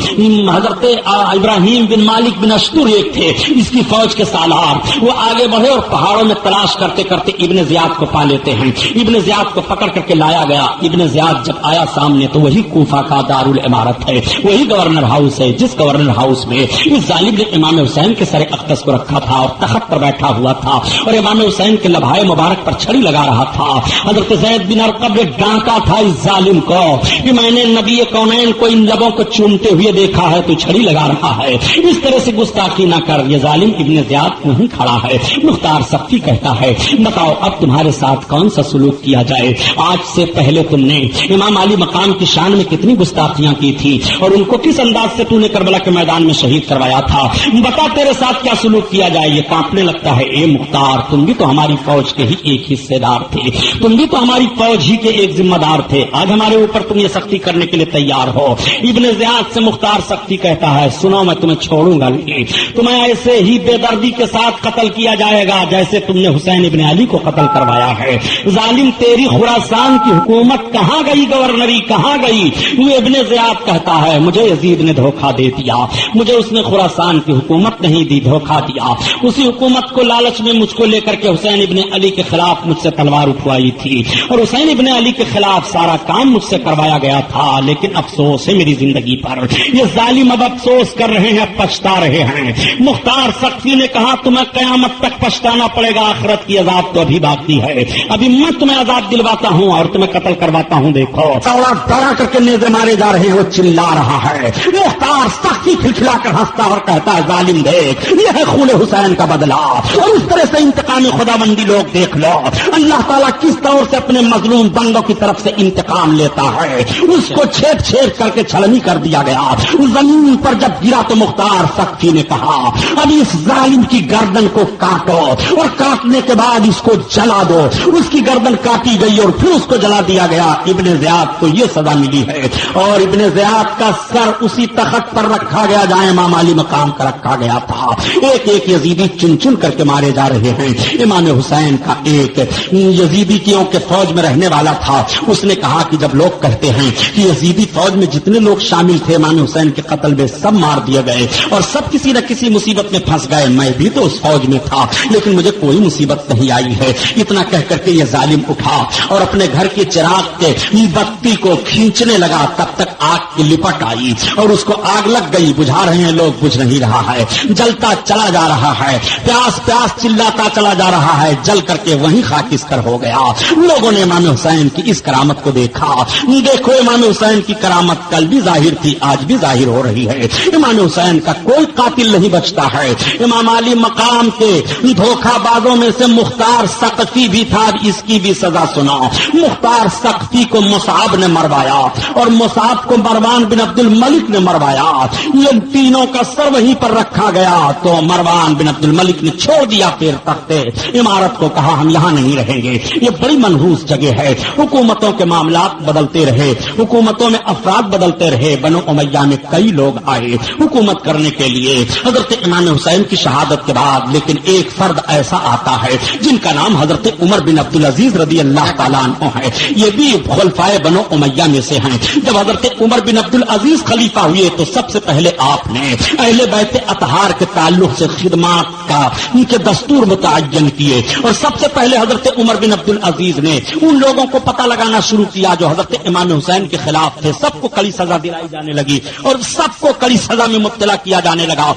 حضرت ابراہیم بن مالک بن اشتر ایک تھے، اس کی فوج کے سالار، وہ آگے بڑھے اور پہاڑوں میں تلاش کرتے کرتے ابن زیاد کو پا لیتے ہیں۔ ابن زیاد کو پکڑ کر کے لایا گیا۔ ابن زیاد جب آیا سامنے تو وہی کوفہ کا دارالعمارت ہے، وہی گورنر ہاؤس ہے جس گورنر ہاؤس میں اس ظالم نے امام حسین کے سر اقدس کو رکھا تھا اور تخت پر بیٹھا ہوا تھا اور امام حسین کے لبھائے مبارک پر چھڑی لگا رہا تھا۔ حضرت زید بن ارقم نے ڈانٹا تھا اس ظالم کو کہ میں نے نبی کونین کو ان لبوں کو چومتے ہوئے دیکھا ہے، تو چھڑی لگا رہا ہے، اس طرح سے گستاخی نہ کر۔ یہ ظالم ابن زیاد وہیں کھڑا ہے۔ مختار سقفی کہتا ہے بتاؤ اب تمہارے ساتھ کون سا سلوک کیا جائے؟ آج سے پہلے تم نے امام علی مقام کی شان میں کتنی گستاخیاں کی تھی اور ان کو کس انداز سے تو نے کربلا کے میدان میں شہید کروایا تھا، بتا تیرے ساتھ کیا سلوک کیا جائے؟ یہ کانپنے لگتا ہے۔ اے مختار، تم بھی تو ہماری فوج کے ہی ایک حصے دار تھے، تم بھی تو ہماری فوج ہی کے ایک ذمہ دار تھے، آج ہمارے اوپر تم یہ سختی کرنے کے لیے تیار ہو۔ ابن زیاد سے مختار سختی کہتا ہے سنو میں تمہیں چھوڑوں گا نہیں، تمہیں ایسے ہی بے دردی کے ساتھ قتل کیا جائے گا جیسے تم نے حسین ابن علی کو قتل کروایا ہے۔ ظالم تیری خراسان کی حکومت کہاں گئی، گورنری کہاں گئی؟ وہ ابن زیاد کہتا ہے مجھے یزید نے دھوکہ دے دیا، مجھے اس نے خراسان کی حکومت نہیں دی، دھوکہ دیا۔ اسی حکومت کو لالچ میں مجھ کو لے کر کے حسین ابن علی کے خلاف مجھ سے تلوار اٹھوائی تھی اور حسین ابن علی کے خلاف سارا کام مجھ سے کروایا گیا تھا، لیکن افسوس ہے میری زندگی پر، یہ ظالم اب افسوس کر رہے ہیں، پچھتا رہے ہیں۔ مختار سقفی نے کہا تمہیں قیامت تک پچھتانا پڑے گا، آخرت کی عذاب تو ابھی باقی ہے، ابھی میں تمہیں عذاب دلواتا ہوں اور تمہیں قتل کرواتا ہوں۔ دیکھو ڈرا کر کے نیزے مارے جا رہے ہیں، وہ چلا رہا ہے۔ مختار سختی کھلکھلا کر ہنستا اور کہتا ہے ظالم دیکھ یہ ہے خون حسین کا بدلہ، اور اس طرح سے انتقامی خدا بندی لوگ دیکھ لو اللہ تعالیٰ کس طور سے اپنے مظلوم بندوں کی طرف سے انتقام لیتا ہے۔ اس کو چھیڑ چھیڑ کر کے چھلنی کر دیا گیا، زمین پر جب گرا تو مختار سقفی نے کہا اب اس ظالم کی گردن کو کاٹو اور کاٹنے کے بعد اس کو جلا دو۔ اس کی گردن کاٹی گئی اور پھر اس کو جلا دیا گیا۔ ابن زیاد کو یہ سزا ملی ہے اور ابن زیاد کا سر اسی تخت پر رکھا گیا جہاں امام علی مقام کا رکھا گیا تھا۔ ایک ایک یزیدی چن چن کر کے مارے جا رہے ہیں۔ امام حسین کا ایک یزیدی کیوں کے فوج میں رہنے والا تھا، اس نے کہا کہ جب لوگ کہتے ہیں کہ یزیدی فوج میں جتنے لوگ شامل تھے امام حسین کے قتل میں سب مار دیے گئے اور سب کسی نہ کسی مصیبت میں پھنس گئے، میں بھی تو اس فوج میں تھا لیکن مجھے کوئی مصیبت نہیں آئی ہے۔ اتنا کہہ کر کے یہ ظالم اٹھا اور اپنے گھر کے چراغ کے بتی کو کھینچنے لگا، تب تک آگ کی لپٹ آئی اور اس کو آگ لگ گئی۔ بجھا رہے ہیں لوگ، بجھ نہیں رہا ہے، جلتا چلا جا رہا ہے، پیاس پیاس چلاتا چلا جا رہا ہے، جل کر کے وہیں خاکستر ہو گیا۔ لوگوں نے امام حسین کی اس کرامت کو دیکھا۔ دیکھو امام حسین کی کرامت کل بھی ظاہر تھی، آج بھی ظاہر ہو رہی ہے۔ امام حسین کا کوئی قاتل نہیں بچتا ہے۔ امام علی مقام کے دھوکہ بازوں میں سے مختار سقفی بھی تھا، اس کی بھی سزا سنا۔ مختار سقفی کو مصعب نے مروایا اور مصعب کو مروان بن عبد الملک نے مروایا. یہ تینوں کا سر وہیں پر رکھا گیا تو مروان بن عبد الملک نے چھوڑ دیا پیر تخت عمارت کو, کہا ہم یہاں نہیں رہیں گے, یہ بڑی منحوس جگہ ہے. حکومتوں کے معاملات بدلتے رہے, حکومتوں میں افراد بدلتے رہے. بنو امیہ میں کئی لوگ آئے حکومت کرنے کے لیے حضرت امام حسین کی شہادت کے بعد, لیکن ایک فرد ایسا آتا ہے جن کا نام حضرت عمر بن عبد العزیز رضی اللہ تعالیٰ عنہ ہے. یہ بھی خلفائے بنو امیہ میں سے ہیں. جب حضرت عمر بن عبد العزیز خلیفہ ہوئے تو سب سے پہلے آپ نے اہل بیت اطہار کے تعلق سے خدمات کا ان کے دستور متعین کیے, اور سب سے پہلے حضرت عمر بن عبد العزیز نے ان لوگوں کو پتہ لگانا شروع کیا جو حضرت امام حسین کے خلاف تھے. سب کو کڑی سزا دلائی جانے لگی اور سب کو کڑی سزا میں مبتلا کیا جانے لگا.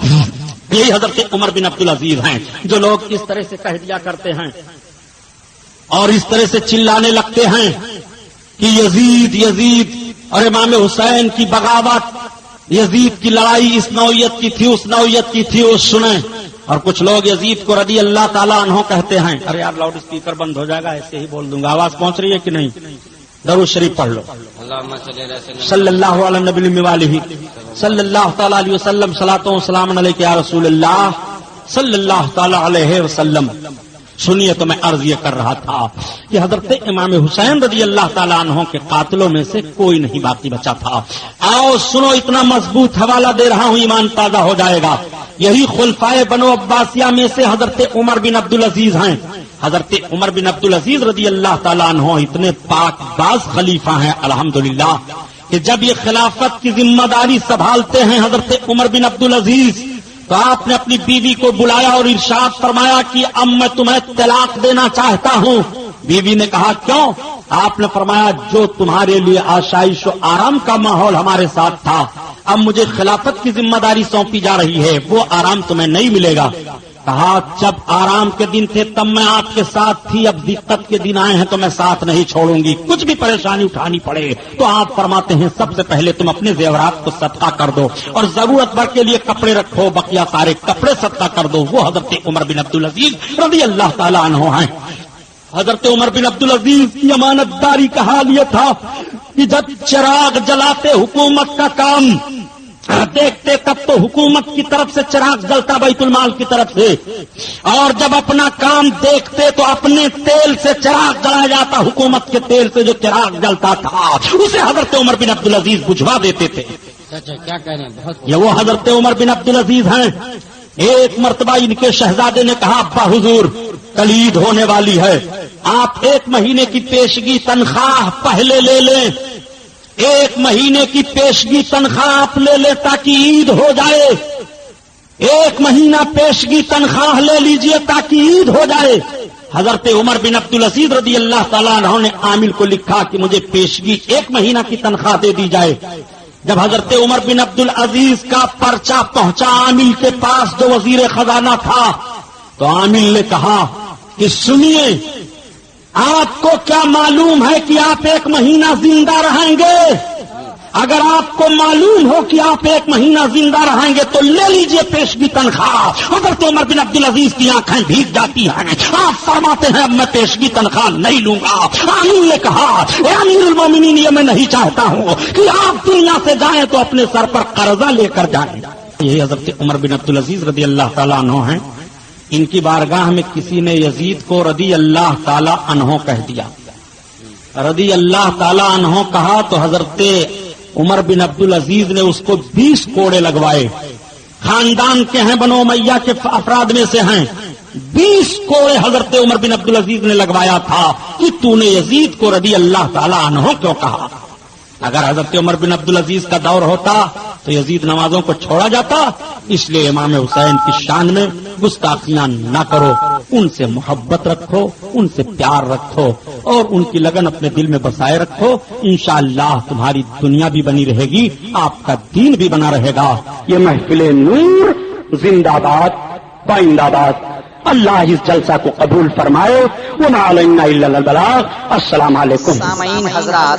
یہی حضرت عمر بن عبد العزیز ہیں جو لوگ اس طرح سے کہہ دیا کرتے ہیں اور اس طرح سے چلانے لگتے ہیں کہ یزید یزید اور امام حسین کی بغاوت, یزید کی لڑائی اس نوعیت کی تھی اس نوعیت کی تھی, وہ سنیں. اور کچھ لوگ یزید کو رضی اللہ تعالیٰ عنہ کہتے ہیں. ارے یار لاؤڈ اسپیکر بند ہو جائے گا, ایسے ہی بول دوں گا. آواز پہنچ رہی ہے کہ نہیں؟ درود شریف پڑھ لو. صلی اللہ علیہ نبی والہ صلی اللہ تعالی علیہ وسلم. صلاۃ و سلام علیک یا رسول اللہ صلی اللہ تعالی علیہ وسلم. سنیے تو میں عرض یہ کر رہا تھا کہ حضرت امام حسین رضی اللہ تعالیٰ عنہ کے قاتلوں میں سے کوئی نہیں باقی بچا تھا. آؤ سنو, اتنا مضبوط حوالہ دے رہا ہوں, ایمان تازہ ہو جائے گا. یہی خلفائے بنو عباسیہ میں سے حضرت عمر بن عبد العزیز ہیں. حضرت عمر بن عبد العزیز رضی اللہ تعالیٰ عنہ اتنے پاک باز خلیفہ ہیں الحمدللہ کہ جب یہ خلافت کی ذمہ داری سنبھالتے ہیں حضرت عمر بن عبد العزیز, تو آپ نے اپنی بیوی کو بلایا اور ارشاد فرمایا کہ اب میں تمہیں طلاق دینا چاہتا ہوں. بیوی نے کہا کیوں؟ آپ نے فرمایا جو تمہارے لیے آشائش و آرام کا ماحول ہمارے ساتھ تھا, اب مجھے خلافت کی ذمہ داری سونپی جا رہی ہے, وہ آرام تمہیں نہیں ملے گا. کہا جب آرام کے دن تھے تب میں آپ کے ساتھ تھی, اب دقت کے دن آئے ہیں تو میں ساتھ نہیں چھوڑوں گی. کچھ بھی پریشانی اٹھانی پڑے تو آپ فرماتے ہیں سب سے پہلے تم اپنے زیورات کو صدقہ کر دو اور ضرورت بھر کے لیے کپڑے رکھو, بقیہ سارے کپڑے صدقہ کر دو. وہ حضرت عمر بن عبد العزیز رضی اللہ تعالیٰ عنہ ہیں. حضرت عمر بن عبد العزیز کی امانت داری کا حال یہ تھا کہ جب چراغ جلاتے حکومت کا کام دیکھتے تب تو حکومت کی طرف سے چراغ جلتا بیت المال کی طرف سے, اور جب اپنا کام دیکھتے تو اپنے تیل سے چراغ جلایا جاتا, حکومت کے تیل سے جو چراغ جلتا تھا اسے حضرت عمر بن عبد العزیز بجھوا دیتے تھے. کیا کہہ رہے ہیں, یہ وہ حضرت عمر بن عبد العزیز ہیں. ایک مرتبہ ان کے شہزادے نے کہا ابا حضور کلید ہونے والی ہے, آپ 1 مہینے کی پیشگی تنخواہ پہلے لے لیں, 1 مہینے کی پیشگی تنخواہ آپ لے لیں تاکہ عید ہو جائے. 1 مہینہ پیشگی تنخواہ لے لیجئے تاکہ عید ہو جائے. حضرت عمر بن عبد العزیز رضی اللہ تعالیٰ عنہ نے عامل کو لکھا کہ مجھے پیشگی 1 مہینہ کی تنخواہ دے دی جائے. جب حضرت عمر بن عبد العزیز کا پرچہ پہنچا عامل کے پاس جو وزیر خزانہ تھا, تو عامل نے کہا کہ سنیے, آپ کو کیا معلوم ہے کہ آپ 1 مہینہ زندہ رہیں گے؟ اگر آپ کو معلوم ہو کہ آپ 1 مہینہ زندہ رہیں گے تو لے لیجئے پیشگی تنخواہ. حضرت عمر بن عبد العزیز کی آنکھیں بھیگ جاتی ہیں, آپ فرماتے ہیں اب میں پیشگی تنخواہ نہیں لوں گا. عامل نے کہا اے امیر المومنین, یہ میں نہیں چاہتا ہوں کہ آپ دنیا سے جائیں تو اپنے سر پر قرضہ لے کر جائیں. یہی حضرت عمر بن عبد العزیز رضی اللہ تعالیٰ عنہ ہیں. ان کی بارگاہ میں کسی نے یزید کو رضی اللہ تعالیٰ عنہ کہہ دیا. رضی اللہ تعالیٰ عنہ کہا تو حضرت عمر بن عبد العزیز نے اس کو 20 کوڑے لگوائے. خاندان کے ہیں, بنو امیہ کے افراد میں سے ہیں. 20 کوڑے حضرت عمر بن عبد العزیز نے لگوایا تھا کہ تو نے یزید کو رضی اللہ تعالیٰ عنہ کیوں کہا. اگر حضرت عمر بن عبد العزیز کا دور ہوتا تو یزید نمازوں کو چھوڑا جاتا. اس لیے امام حسین کی شان میں گستاخیاں نہ کرو, ان سے محبت رکھو, ان سے پیار رکھو اور ان کی لگن اپنے دل میں بسائے رکھو. انشاءاللہ تمہاری دنیا بھی بنی رہے گی, آپ کا دین بھی بنا رہے گا. یہ محفل نور زندہ باد پائندہ باد. اللہ اس جلسہ کو قبول فرمائے. وما علینا الا البلاغ. السلام علیکم. سامعین حضرات،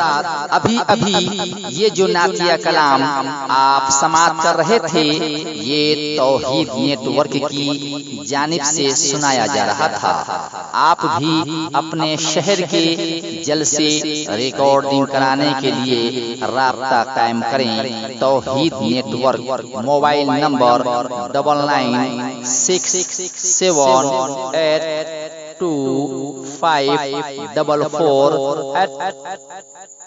ابھی یہ جو نعتیہ کلام آپ سماعت کر رہے تھے یہ توحید نیٹ ورک کی جانب سے سنایا جا رہا تھا. آپ بھی اپنے شہر کے جلسے ریکارڈنگ کرانے کے لیے رابطہ قائم کریں. توحید نیٹ ورک، موبائل نمبر 9967844544